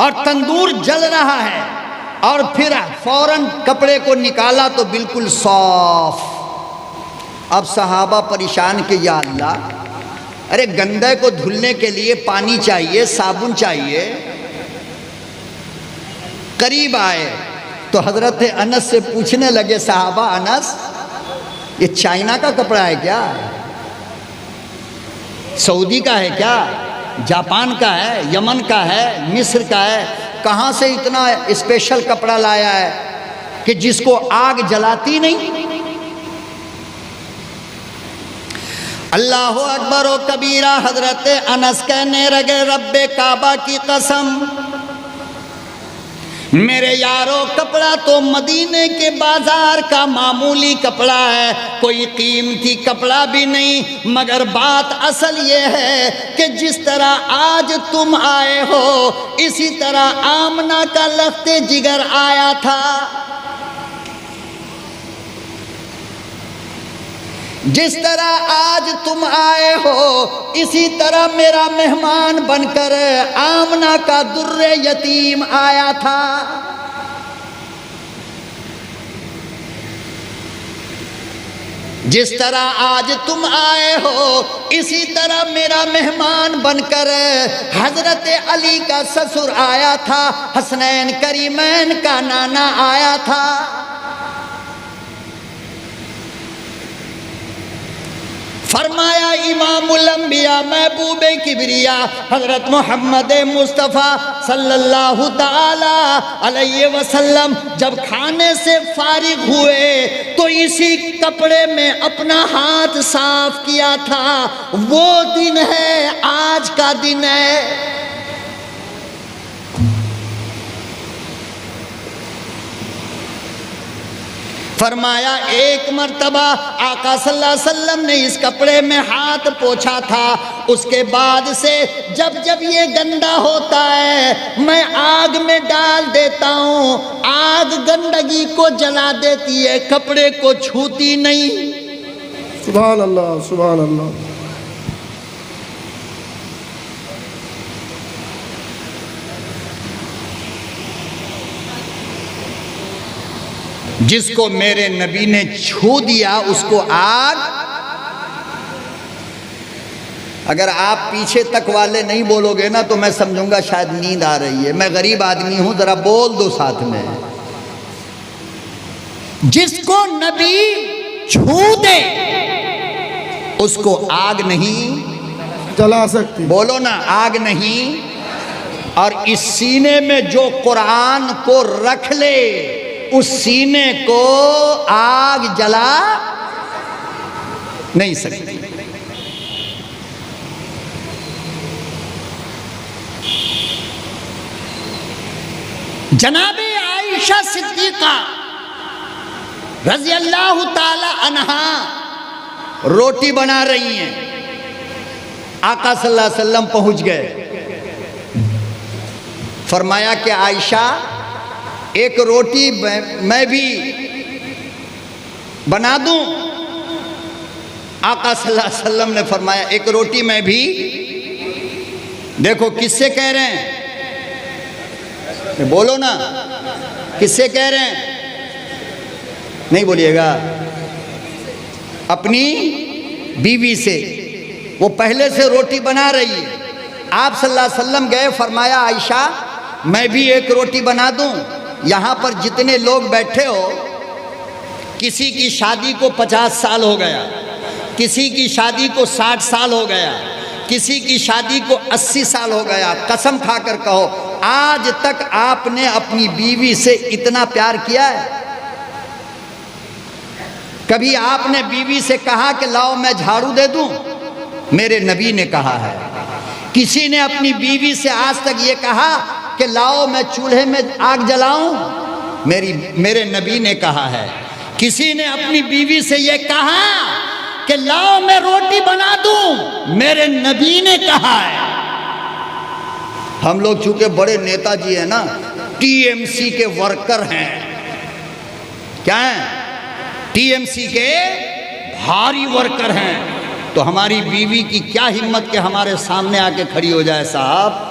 और तंदूर जल रहा है और फिर फौरन कपड़े को निकाला तो बिल्कुल साफ। अब सहाबा परेशान कि या अल्लाह, अरे गंदे को धुलने के लिए पानी चाहिए, साबुन चाहिए। करीब आए तो हजरत अनस से पूछने लगे सहाबा, अनस ये चाइना का कपड़ा है क्या? सऊदी का है क्या? जापान का है? यमन का है? मिस्र का है? कहाँ से इतना स्पेशल कपड़ा लाया है कि जिसको आग जलाती नहीं? अल्लाह अकबर व कबीरा। हजरत अनस कहने लगे, रब्बे काबा की कसम, मेरे यारो कपड़ा तो मदीने के बाजार का मामूली कपड़ा है, कोई कीमती कपड़ा भी नहीं। मगर बात असल ये है कि जिस तरह आज तुम आए हो इसी तरह आमना का लफ्ते जिगर आया था। जिस तरह आज तुम आए हो इसी तरह मेरा मेहमान बनकर आमना का दुर्रे यतीम आया था। जिस तरह आज तुम आए हो इसी तरह मेरा मेहमान बनकर हजरत अली का ससुर आया था, हसनैन करीमैन का नाना आया था। फरमाया इमामुल अंबिया महबूबे किबरिया हजरत मोहम्मद मुस्तफ़ा सल्लल्लाहु ताला अलैहि वसल्लम जब खाने से फारिग हुए तो इसी कपड़े में अपना हाथ साफ किया था। वो दिन है, आज का दिन है। फरमाया एक मर्तबा आका सल्लल्लाहु अलैहि वसल्लम ने इस कपड़े में हाथ पोंछा था। उसके बाद से जब जब ये गंदा होता है मैं आग में डाल देता हूँ। आग गंदगी को जला देती है, कपड़े को छूती नहीं।
सुभान अल्लाह, सुभान अल्लाह।
जिसको मेरे नबी ने छू दिया उसको आग। अगर आप पीछे तक वाले नहीं बोलोगे ना तो मैं समझूंगा शायद नींद आ रही है। मैं गरीब आदमी हूं, जरा बोल दो साथ में। जिसको नबी छू दे उसको आग नहीं
जला सकती।
बोलो ना, आग नहीं। और इस सीने में जो कुरान को रख ले उस सीने को आग जला नहीं सकती। जनाबे आयशा सिद्दीका रज़ी अल्लाह ताला अन्हा रोटी बना रही हैं। आका सल्लल्लाहु अलैहि वसल्लम पहुंच गए। फरमाया कि आयशा एक रोटी मैं भी बना दूं। आका सल्लल्लाहु अलैहि वसल्लम ने फरमाया एक रोटी मैं भी। देखो किससे कह रहे हैं, बोलो ना, किससे कह रहे हैं? नहीं बोलिएगा। अपनी बीवी से। वो पहले से रोटी बना रही है। आप सल्लल्लाहु अलैहि वसल्लम गए, फरमाया आयशा मैं भी एक रोटी बना दूं। यहाँ पर जितने लोग बैठे हो, किसी की शादी को 50 साल हो गया, किसी की शादी को 60 साल हो गया, किसी की शादी को 80 साल हो गया। कसम खाकर कहो आज तक आपने अपनी बीवी से इतना प्यार किया है? कभी आपने बीवी से कहा कि लाओ मैं झाड़ू दे दूं? मेरे नबी ने कहा है। किसी ने अपनी बीवी से आज तक ये कहा कि लाओ मैं चूल्हे में आग जलाऊं? मेरे नबी ने कहा है। किसी ने अपनी बीवी से ये कहा कि लाओ मैं रोटी बना दूं? मेरे नबी ने कहा है। हम लोग चूंकि बड़े नेताजी हैं ना, टीएमसी के वर्कर हैं। क्या हैं? टीएमसी के भारी वर्कर हैं। तो हमारी बीवी की क्या हिम्मत के हमारे सामने आके खड़ी हो जाए। साहब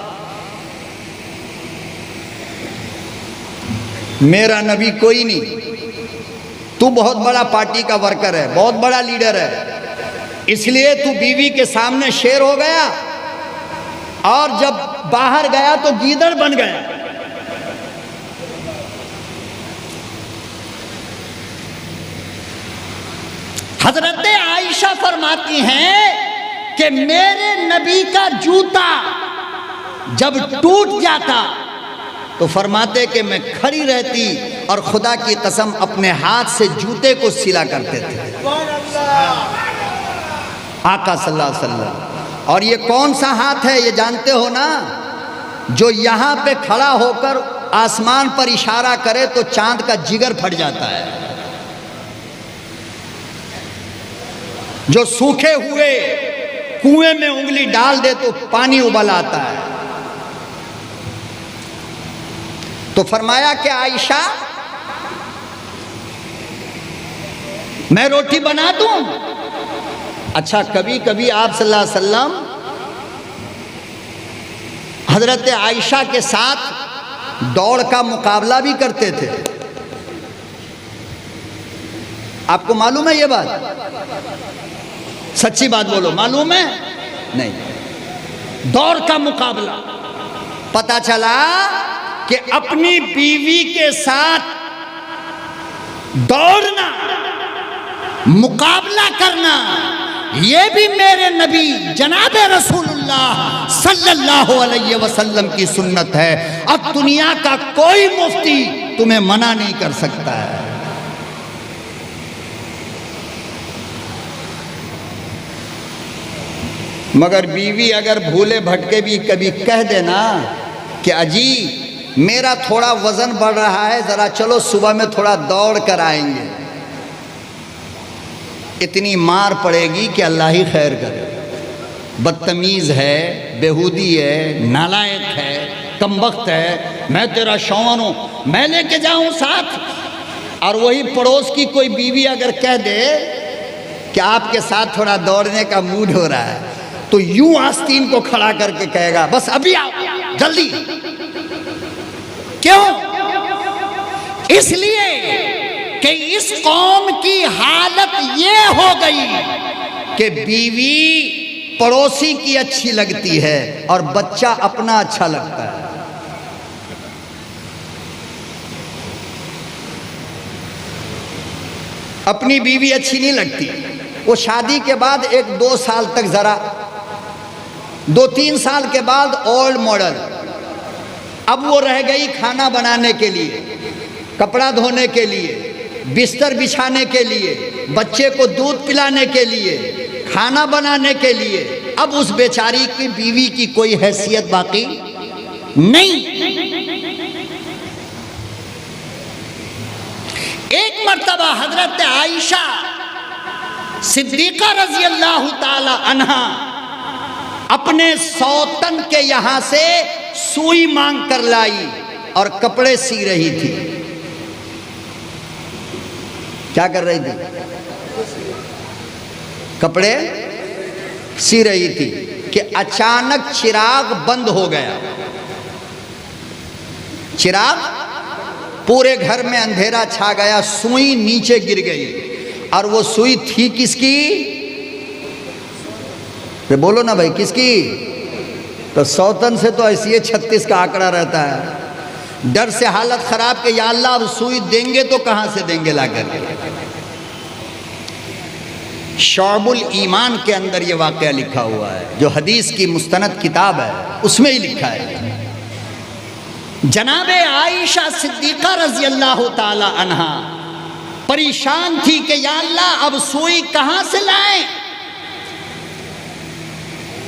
मेरा नबी कोई नहीं, तू बहुत बड़ा पार्टी का वर्कर है, बहुत बड़ा लीडर है, इसलिए तू बीवी के सामने शेर हो गया और जब बाहर गया तो गीदड़ बन गया। हजरत आयशा फरमाती हैं कि मेरे नबी का जूता जब टूट जाता तो फरमाते कि मैं खड़ी रहती और खुदा की कसम अपने हाथ से जूते को सिला करते थे। आका सल्लल्लाहु अलैहि वसल्लम। और ये कौन सा हाथ है ये जानते हो ना? जो यहाँ पे खड़ा होकर आसमान पर इशारा करे तो चांद का जिगर फट जाता है। जो सूखे हुए कुएं में उंगली डाल दे तो पानी उबल आता है। तो फरमाया कि आयशा मैं रोटी बना दूं? अच्छा, कभी कभी आप सल्लल्लाहु अलैहि वसल्लम हजरत आयशा के साथ दौड़ का मुकाबला भी करते थे। आपको मालूम है ये बात? सच्ची बात बोलो, मालूम है? नहीं। दौड़ का मुकाबला। पता चला कि अपनी बीवी के साथ दौड़ना, मुकाबला करना, ये भी मेरे नबी जनाब रसूलुल्लाह सल्लल्लाहु अलैहि वसल्लम की सुन्नत है। अब दुनिया का कोई मुफ्ती तुम्हें मना नहीं कर सकता है। मगर बीवी अगर भूले भटके भी कभी कह देना कि अजी मेरा थोड़ा वजन बढ़ रहा है, जरा चलो सुबह में थोड़ा दौड़ कर आएंगे, इतनी मार पड़ेगी कि अल्लाह ही खैर करे। बदतमीज है, बेहूदी है, नालायक है, कमबख्त है, मैं तेरा शौहर हूं, मैं लेके जाऊं साथ। और वही पड़ोस की कोई बीवी अगर कह दे कि आपके साथ थोड़ा दौड़ने का मूड हो रहा है, तो यूं आस्तीन को खड़ा करके कहेगा बस अभी आओ जल्दी। क्यों? इसलिए कि इस कौम की हालत ये हो गई कि बीवी पड़ोसी की अच्छी लगती है और बच्चा अपना अच्छा लगता है। अपनी बीवी अच्छी नहीं लगती, वो शादी के बाद 1-2 साल तक जरा, 2-3 साल के बाद ओल्ड मॉडल, अब वो रह गई खाना बनाने के लिए, कपड़ा धोने के लिए, बिस्तर बिछाने के लिए, बच्चे को दूध पिलाने के लिए, खाना बनाने के लिए। अब उस बेचारी की बीवी की कोई हैसियत बाकी नहीं। एक मर्तबा हजरत आयशा सिद्दीका रजी अल्लाह ताला अन्हा अपने सौतन के यहां से सुई मांग कर लाई और कपड़े सी रही थी। क्या कर रही थी? कपड़े सी रही थी कि अचानक चिराग बंद हो गया। चिराग, पूरे घर में अंधेरा छा गया, सुई नीचे गिर गई। और वो सुई थी किसकी? तो बोलो ना भाई, किसकी? तो सौतन से तो ऐसी 36 का आंकड़ा रहता है। डर से हालत खराब के या अल्लाह अब सुई देंगे तो कहां से देंगे लाकर। शौबुल ईमान के अंदर ये वाकया लिखा हुआ है, जो हदीस की मुस्तनद किताब है उसमें ही लिखा है। जनाबे आयशा सिद्दीका रजी अल्लाह ताला अन्हा परेशान थी कि या अल्लाह अब सुई कहां से लाएं,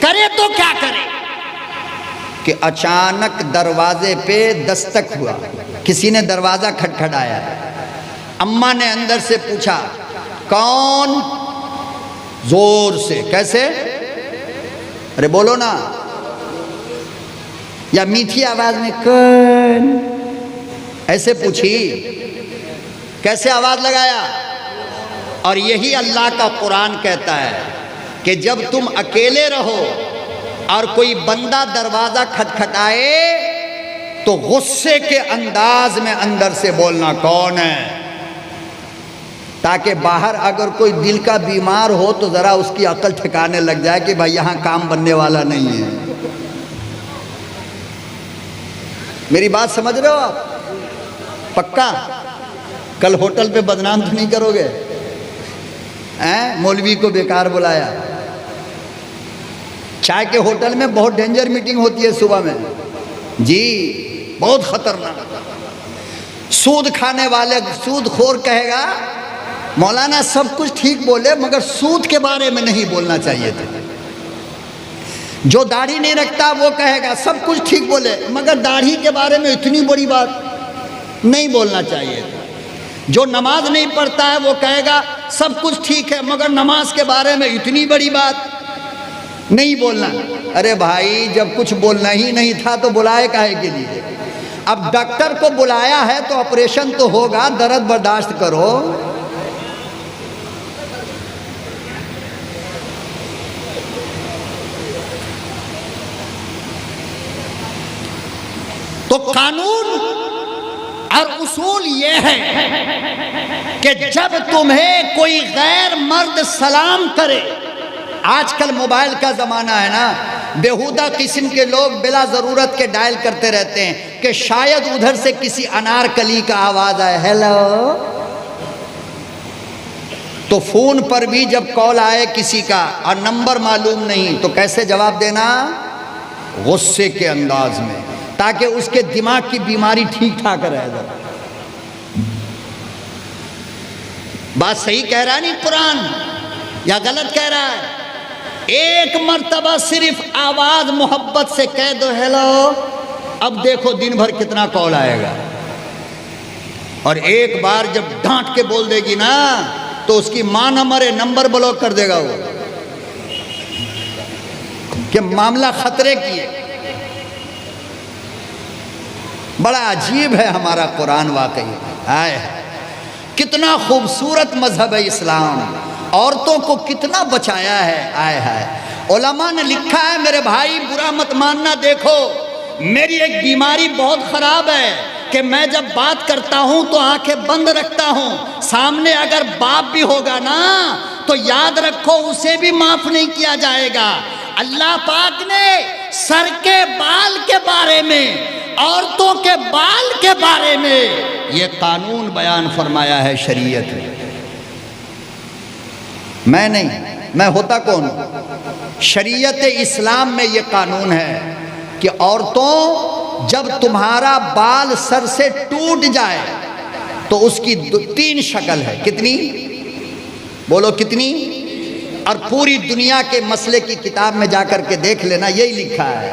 करे तो क्या करे। कि अचानक दरवाजे पे दस्तक हुआ, किसी ने दरवाजा खटखटाया। अम्मा ने अंदर से पूछा कौन? जोर से, कैसे? अरे बोलो ना, या मीठी आवाज में कौन, ऐसे पूछी। कैसे आवाज लगाया? और यही अल्लाह का कुरान कहता है कि जब तुम अकेले रहो और कोई बंदा दरवाजा खटखटाए तो गुस्से के अंदाज में अंदर से बोलना कौन है, ताकि बाहर अगर कोई दिल का बीमार हो तो जरा उसकी अकल ठिकाने लग जाए कि भाई यहां काम बनने वाला नहीं है। मेरी बात समझ रहे हो आप? पक्का? कल होटल पे बदनाम तो नहीं करोगे? मौलवी को बेकार बुलाया। चाय के होटल में बहुत डेंजर मीटिंग होती है सुबह में जी, बहुत खतरनाक। सूद खाने वाले सूदखोर कहेगा मौलाना सब कुछ ठीक बोले मगर सूद के बारे में नहीं बोलना चाहिए था। जो दाढ़ी नहीं रखता वो कहेगा सब कुछ ठीक बोले मगर दाढ़ी के बारे में इतनी बड़ी बात नहीं बोलना चाहिए था। जो नमाज नहीं पढ़ता है वो कहेगा सब कुछ ठीक है मगर नमाज के बारे में इतनी बड़ी बात नहीं बोलना। अरे भाई, जब कुछ बोलना ही नहीं था तो बुलाए काहे के लिए? अब डॉक्टर को बुलाया है तो ऑपरेशन तो होगा, दर्द बर्दाश्त करो। तो कानून और उसूल ये है कि जब तुम्हें कोई गैर मर्द सलाम करे, आजकल मोबाइल का ज़माना है ना, बेहुदा किस्म के लोग बिला ज़रूरत के डायल करते रहते हैं कि शायद उधर से किसी अनारकली का आवाज़ आए, हेलो। तो फोन पर भी जब कॉल आए किसी का और नंबर मालूम नहीं तो कैसे जवाब देना? गुस्से के अंदाज में, ताकि उसके दिमाग की बीमारी ठीक ठाक रहे जरा। बात सही कह रहा है नहीं कुरान, या गलत कह रहा है? एक मर्तबा सिर्फ आवाज मोहब्बत से कह दो हेलो, अब देखो दिन भर कितना कॉल आएगा। और एक बार जब डांट के बोल देगी ना तो उसकी मां न मरे, नंबर ब्लॉक कर देगा वो, कि मामला खतरे की है। बड़ा अजीब है हमारा कुरान वाकई। आए कितना खूबसूरत मजहब है इस्लाम, औरतों को कितना बचाया है। आए है उलमा ने लिखा है, मेरे भाई बुरा मत मानना, देखो मेरी एक बीमारी बहुत खराब है कि मैं जब बात करता हूं तो आंखें बंद रखता हूं। सामने अगर बाप भी होगा ना तो याद रखो उसे भी माफ नहीं किया जाएगा। अल्लाह पाक ने सर के बाल के बारे में, औरतों के बाल के बारे में ये कानून बयान फरमाया है शरीयत में। मैं नहीं, मैं होता कौन हूं? शरीयत इस्लाम में ये कानून है कि औरतों, जब तुम्हारा बाल सर से टूट जाए तो उसकी 3 शक्ल है। कितनी? बोलो कितनी? और पूरी दुनिया के मसले की किताब में जाकर के देख लेना, यही लिखा है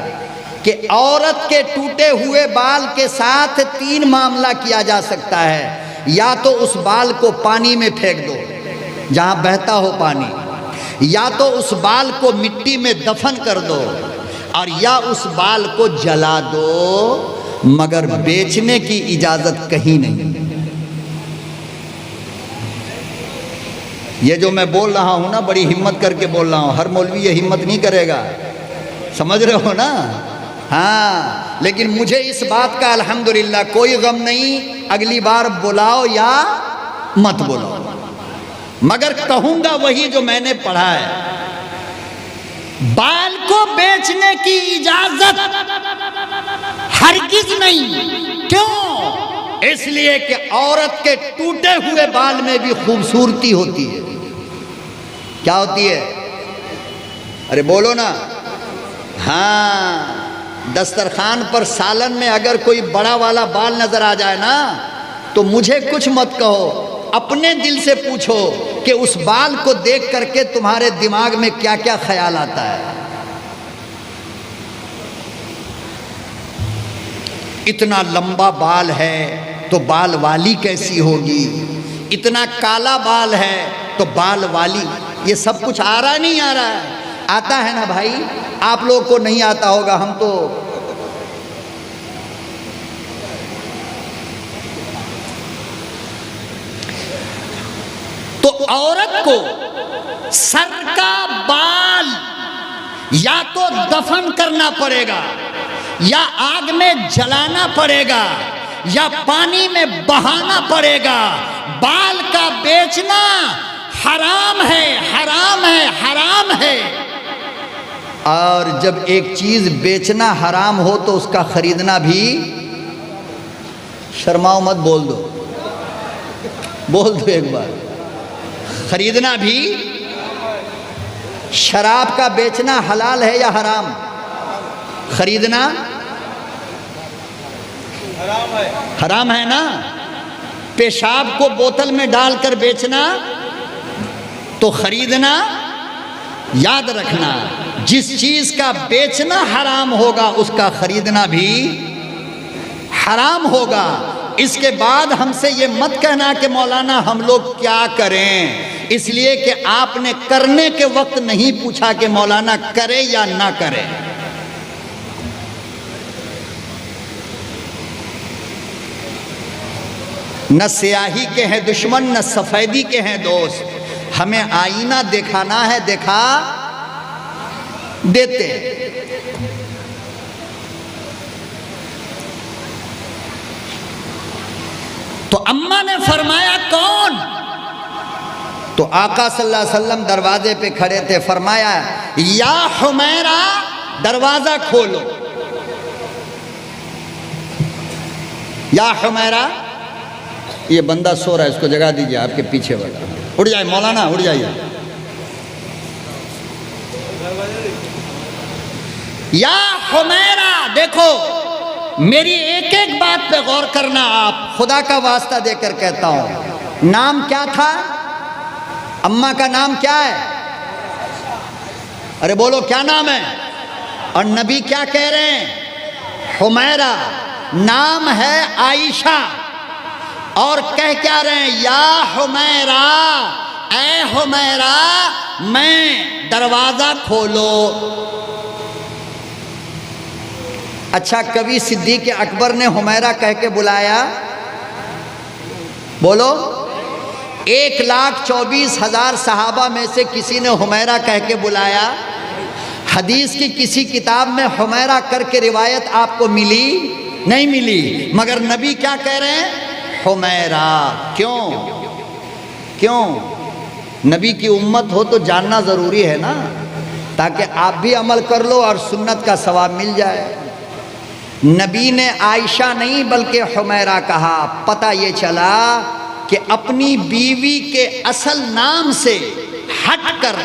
कि औरत के टूटे हुए बाल के साथ 3 मामला किया जा सकता है। या तो उस बाल को पानी में फेंक दो जहां बहता हो पानी, या तो उस बाल को मिट्टी में दफन कर दो, और या उस बाल को जला दो, मगर बेचने की इजाजत कहीं नहीं। ये जो मैं बोल रहा हूं ना, बड़ी हिम्मत करके बोल रहा हूं, हर मौलवी ये हिम्मत नहीं करेगा, समझ रहे हो ना? हाँ, लेकिन मुझे इस बात का अल्हम्दुलिल्लाह कोई गम नहीं, अगली बार बुलाओ या मत बुलाओ, मगर कहूंगा वही जो मैंने पढ़ा है। बाल को बेचने की इजाजत हरगिज नहीं। क्यों? इसलिए कि औरत के टूटे हुए बाल में भी खूबसूरती होती है। क्या होती है? अरे बोलो ना। हाँ, दस्तरखान पर सालन में अगर कोई बड़ा वाला बाल नजर आ जाए ना तो मुझे कुछ मत कहो, अपने दिल से पूछो कि उस बाल को देख करके तुम्हारे दिमाग में क्या क्या ख्याल आता है। इतना लंबा बाल है तो बाल वाली कैसी होगी, इतना काला बाल है तो बाल वाली। ये सब कुछ आ रहा नहीं आ रहा है? आता है ना भाई, आप लोगों को नहीं आता होगा, हम तो औरत को सर का बाल या तो दफन करना पड़ेगा, या आग में जलाना पड़ेगा, या पानी में बहाना पड़ेगा। बाल का बेचना हराम है, हराम है, हराम है। और जब एक चीज बेचना हराम हो तो उसका खरीदना भी, शर्माओ मत, बोल दो, बोल दो एक बार, खरीदना भी। शराब का बेचना हलाल है या हराम? खरीदना हराम है, हराम है ना? पेशाब को बोतल में डालकर बेचना तो खरीदना, याद रखना, जिस चीज का बेचना हराम होगा उसका खरीदना भी हराम होगा। इसके बाद हमसे ये मत कहना कि मौलाना हम लोग क्या करें, इसलिए कि आपने करने के वक्त नहीं पूछा कि मौलाना करे या ना करे। न स्याही के हैं दुश्मन, न सफेदी के हैं दोस्त। हमें आईना दिखाना है, दिखा देते। तो अम्मा ने फरमाया कौन? तो आका सल्लल्लाहु अलैहि वसल्लम दरवाजे पे खड़े थे, फरमाया या हुमैरा दरवाजा खोलो। या हुमैरा, ये बंदा सो रहा है, इसको जगा दीजिए, आपके पीछे वाला। उठ जाए मौलाना, उठ जाइए। या हुमैरा, देखो मेरी एक एक बात पे गौर करना आप, खुदा का वास्ता देकर कहता हूं। नाम क्या था? अम्मा का नाम क्या है? अरे बोलो क्या नाम है? और नबी क्या कह रहे हैं? हुमैरा। नाम है आयशा और कह क्या रहे हैं? या हुमैरा, ऐ हुमैरा, मैं दरवाजा खोलो। अच्छा, कभी सिद्दीक़ अकबर ने हुमैरा कह के बुलाया? बोलो। 1,24,000 सहाबा में से किसी ने हुमैरा कह के बुलाया? हदीस की किसी किताब में हुमैरा करके रिवायत आपको मिली? नहीं मिली। मगर नबी क्या कह रहे हैं? हुमैरा। क्यों? क्यों? नबी की उम्मत हो तो जानना ज़रूरी है ना, ताकि आप भी अमल कर लो और सुन्नत का सवाब मिल जाए। नबी ने आयशा नहीं बल्कि हुमैरा कहा। पता ये चला कि अपनी बीवी के असल नाम से हटकर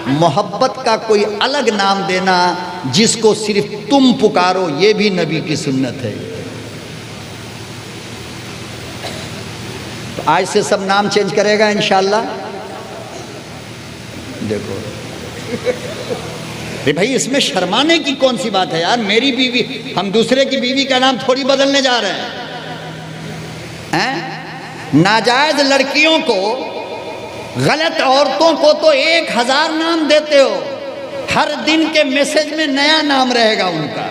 मोहब्बत का कोई अलग नाम देना, जिसको सिर्फ तुम पुकारो, ये भी नबी की सुन्नत है। तो आज से सब नाम चेंज करेगा इंशाअल्लाह। देखो अरे भाई, इसमें शर्माने की कौन सी बात है यार? मेरी बीवी, हम दूसरे की बीवी का नाम थोड़ी बदलने जा रहे हैं। नाजायज लड़कियों को, गलत औरतों को तो 1000 नाम देते हो। हर दिन के मैसेज में नया नाम रहेगा उनका।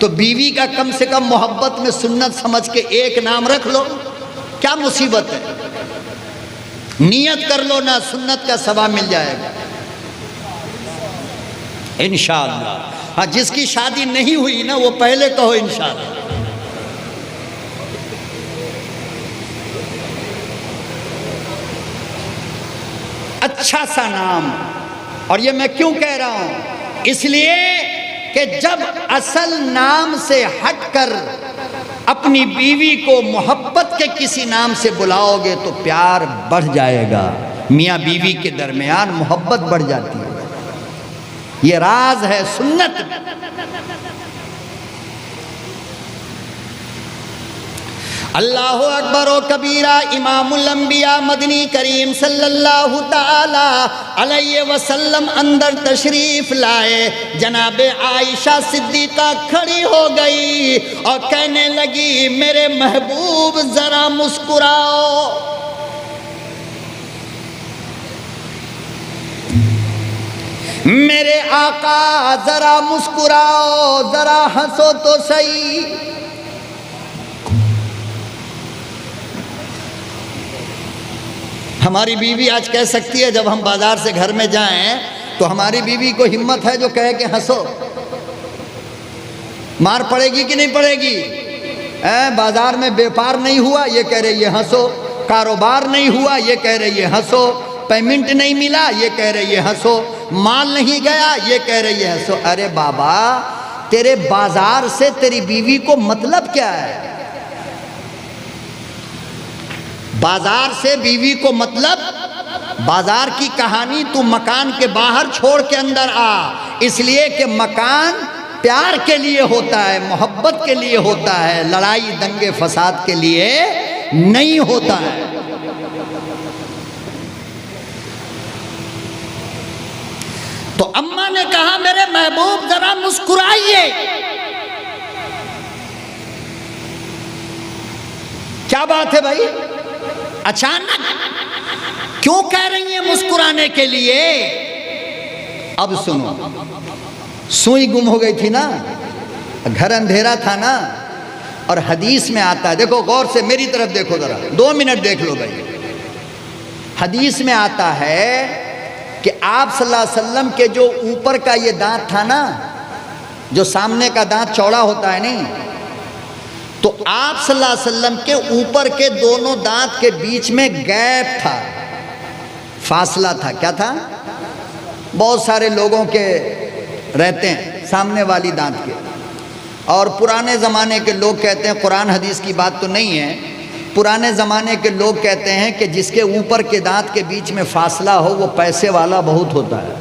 तो बीवी का कम से कम मोहब्बत में सुन्नत समझ के एक नाम रख लो। क्या मुसीबत है? नियत कर लो ना, सुन्नत का सवाब मिल जाएगा इंशाअल्लाह। हाँ, जिसकी शादी नहीं हुई ना, वो पहले कहो इंशाअल्लाह। अच्छा सा नाम। और ये मैं क्यों कह रहा हूं? इसलिए कि जब असल नाम से हटकर अपनी बीवी को मोहब्बत के किसी नाम से बुलाओगे तो प्यार बढ़ जाएगा। मियाँ बीवी के दरमियान मोहब्बत बढ़ जाती है। ये राज है सुन्नत। अल्लाहु अकबर व कबीरा। इमामुल अंबिया मदनी करीम सल्लल्लाहु ताला अलैहि वसल्लम अंदर तशरीफ लाए। जनाबे आयशा सिद्दीका खड़ी हो गई और कहने लगी, मेरे महबूब जरा मुस्कुराओ। मेरे आका जरा मुस्कुराओ, जरा हंसो तो सही। हमारी बीवी आज कह सकती है, जब हम बाजार से घर में जाएं तो हमारी बीवी को हिम्मत है जो कहे कि हंसो। मार पड़ेगी कि नहीं पड़ेगी? बाजार में व्यापार नहीं हुआ, ये कह रही है हंसो। कारोबार नहीं हुआ, ये कह रही है हंसो। पेमेंट नहीं मिला, ये कह रही है हंसो। माल नहीं गया, ये कह रही है हंसो। अरे बाबा, तेरे बाजार से तेरी बीवी को मतलब क्या है? बाजार से बीवी को मतलब, बाजार की कहानी तू मकान के बाहर छोड़ के अंदर आ। इसलिए कि मकान प्यार के लिए होता है, मोहब्बत के लिए होता है, लड़ाई दंगे फसाद के लिए नहीं होता है। तो अम्मा ने कहा, मेरे महबूब जरा मुस्कुराइए। क्या बात है भाई? अचानक क्यों कह रही हैं मुस्कुराने के लिए? अब सुनो, सुई गुम हो गई थी ना, घर अंधेरा था ना। और हदीस में आता है, देखो गौर से मेरी तरफ देखो जरा, 2 मिनट देख लो भाई। हदीस में आता है कि आप सल्लल्लाहु अलैहि वसल्लम के जो ऊपर का ये दांत था ना, जो सामने का दांत चौड़ा होता है नहीं, तो आप सल्लल्लाहु अलैहि वसल्लम के ऊपर के दोनों दांत के बीच में गैप था, फासला था। क्या था? बहुत सारे लोगों के रहते हैं सामने वाली दांत के। और पुराने ज़माने के लोग कहते हैं, कुरान हदीस की बात तो नहीं है, पुराने ज़माने के लोग कहते हैं कि जिसके ऊपर के दांत के बीच में फासला हो वो पैसे वाला बहुत होता है।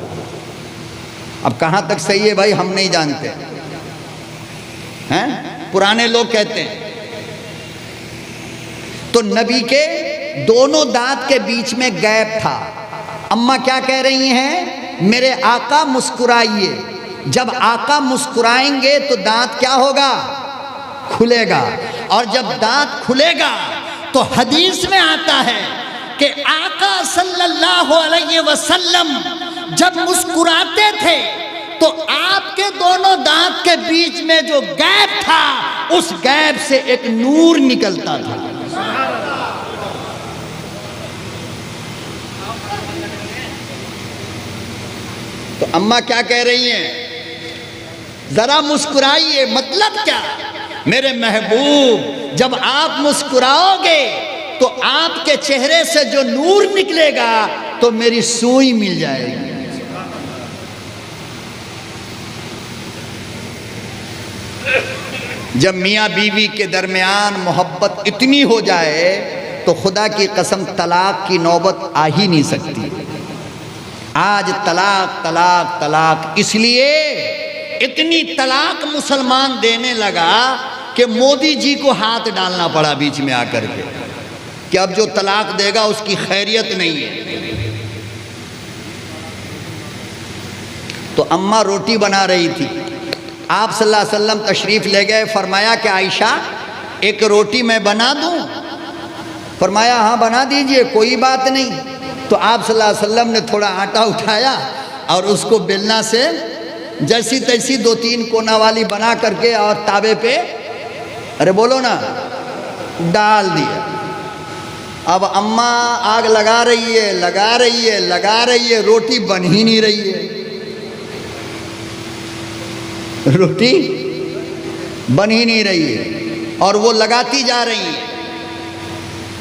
अब कहाँ तक सही है भाई हम नहीं जानते हैं, पुराने लोग कहते हैं। तो नबी के दोनों दांत के बीच में गैप था। अम्मा क्या कह रही हैं, मेरे आका मुस्कुराइए। जब आका मुस्कुराएंगे तो दांत क्या होगा, खुलेगा। और जब दांत खुलेगा तो हदीस में आता है कि आका सल्लल्लाहु अलैहि वसल्लम जब मुस्कुराते थे तो आपके दोनों दांत के बीच में जो गैप था उस गैप से एक नूर निकलता था। तो अम्मा क्या कह रही हैं, जरा मुस्कुराइए। मतलब क्या, मेरे महबूब जब आप मुस्कुराओगे तो आपके चेहरे से जो नूर निकलेगा तो मेरी सुई मिल जाएगी। जब मियाँ बीवी के दरमियान मोहब्बत इतनी हो जाए तो खुदा की कसम तलाक की नौबत आ ही नहीं सकती। आज तलाक तलाक तलाक, इसलिए इतनी तलाक मुसलमान देने लगा कि मोदी जी को हाथ डालना पड़ा बीच में आकर के कि अब जो तलाक देगा उसकी खैरियत नहीं है। तो अम्मा रोटी बना रही थी, आप सल्लल्लाहु अलैहि वसल्लम तशरीफ़ ले गए। फरमाया कि आयशा एक रोटी मैं बना दूं? फरमाया हाँ बना दीजिए, कोई बात नहीं। तो आप सल्लल्लाहु अलैहि वसल्लम ने थोड़ा आटा उठाया और उसको बेलना से जैसी तैसी 2-3 कोना वाली बना करके और तावे पे, अरे बोलो ना, डाल दिया। अब अम्मा आग लगा रही है, लगा रही है, लगा रही है, रोटी बन ही नहीं रही है। रोटी बन ही नहीं रही है और वो लगाती जा रही है।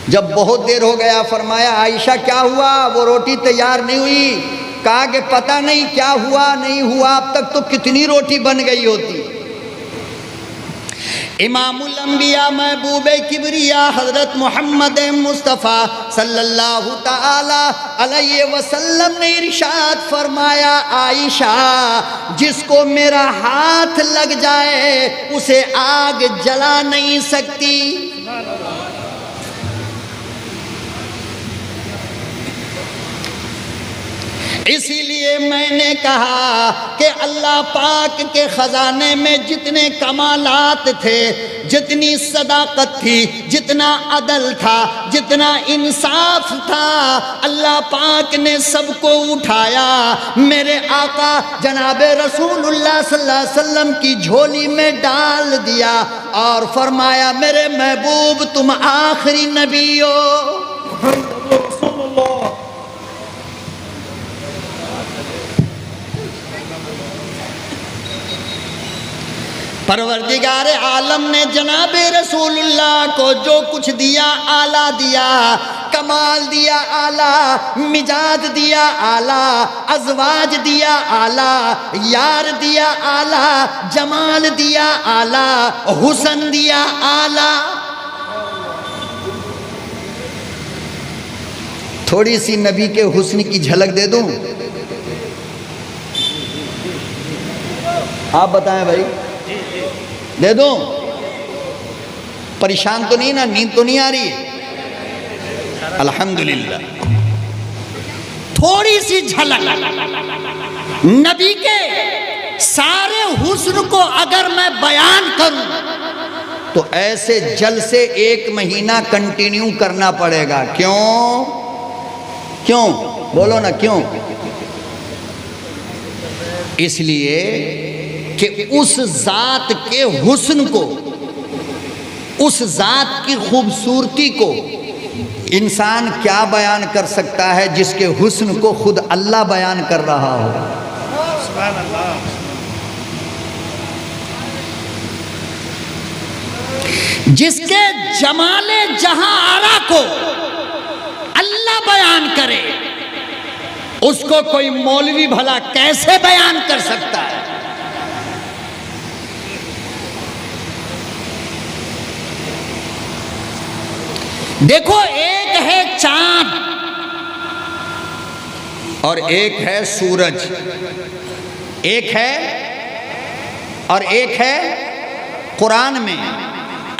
जब बहुत देर हो गया फरमाया आयशा क्या हुआ, वो रोटी तैयार नहीं हुई? कहा कि पता नहीं क्या हुआ नहीं हुआ, अब तक तो कितनी रोटी बन गई होती। इमामुल अंबिया महबूबे किबरिया हजरत मोहम्मद मुस्तफ़ा सल्लल्लाहु ताला अलैहि वसल्लम ने इरशाद फरमाया, आयशा जिसको मेरा हाथ लग जाए उसे आग जला नहीं सकती। इसीलिए मैंने कहा कि अल्लाह पाक के ख़जाने में जितने कमालात थे, जितनी सदाकत थी, जितना अदल था, जितना इंसाफ था, अल्लाह पाक ने सबको उठाया मेरे आका जनाबे रसूलुल्लाह सल्लल्लाहु अलैहि वसल्लम की झोली में डाल दिया और फरमाया मेरे महबूब तुम आखिरी नबी हो। परवरदिगार आलम ने जनाबे रसूलुल्लाह को जो कुछ दिया आला दिया, कमाल दिया आला, मिजाज दिया आला, अज़वाज दिया आला, यार दिया आला, जमाल दिया आला, हुस्न दिया आला। थोड़ी सी नबी के हुस्न की झलक दे दूं? आप बताएं भाई, दे दूं? परेशान तो नहीं ना, नींद तो नहीं आ रही है? अल्हम्दुलिल्लाह। थोड़ी सी झलक नबी के सारे हुस्न को अगर मैं बयान करूं तो ऐसे जल से 1 महीना कंटिन्यू करना पड़ेगा। क्यों क्यों बोलो ना, क्यों? इसलिए कि उस जात के हुस्न को, उस जात की खूबसूरती को इंसान क्या बयान कर सकता है जिसके हुस्न को खुद अल्लाह बयान कर रहा हो। सुभान अल्लाह। जिसके जमाले जहां आरा को अल्लाह बयान करे उसको कोई मौलवी भला कैसे बयान कर सकता है? देखो, एक है चांद और एक है सूरज, एक है और एक है। कुरान में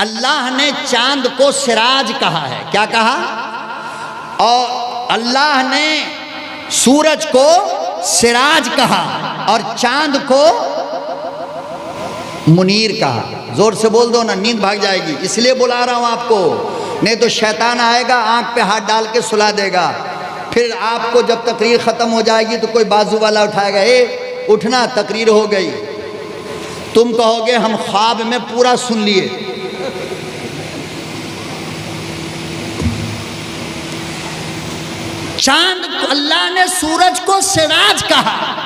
अल्लाह ने चांद को सिराज कहा है। क्या कहा? और अल्लाह ने सूरज को सिराज कहा और चांद को मुनीर कहा। जोर से बोल दो ना, नींद भाग जाएगी। इसलिए बुला रहा हूं आपको, नहीं तो शैतान आएगा, आंख पे हाथ डाल के सुला देगा। फिर आपको जब तकरीर खत्म हो जाएगी तो कोई बाजू वाला उठाएगा, ए उठना, तकरीर हो गई। तुम कहोगे हम ख्वाब में पूरा सुन लिए। चांद, अल्लाह ने सूरज को सिराज कहा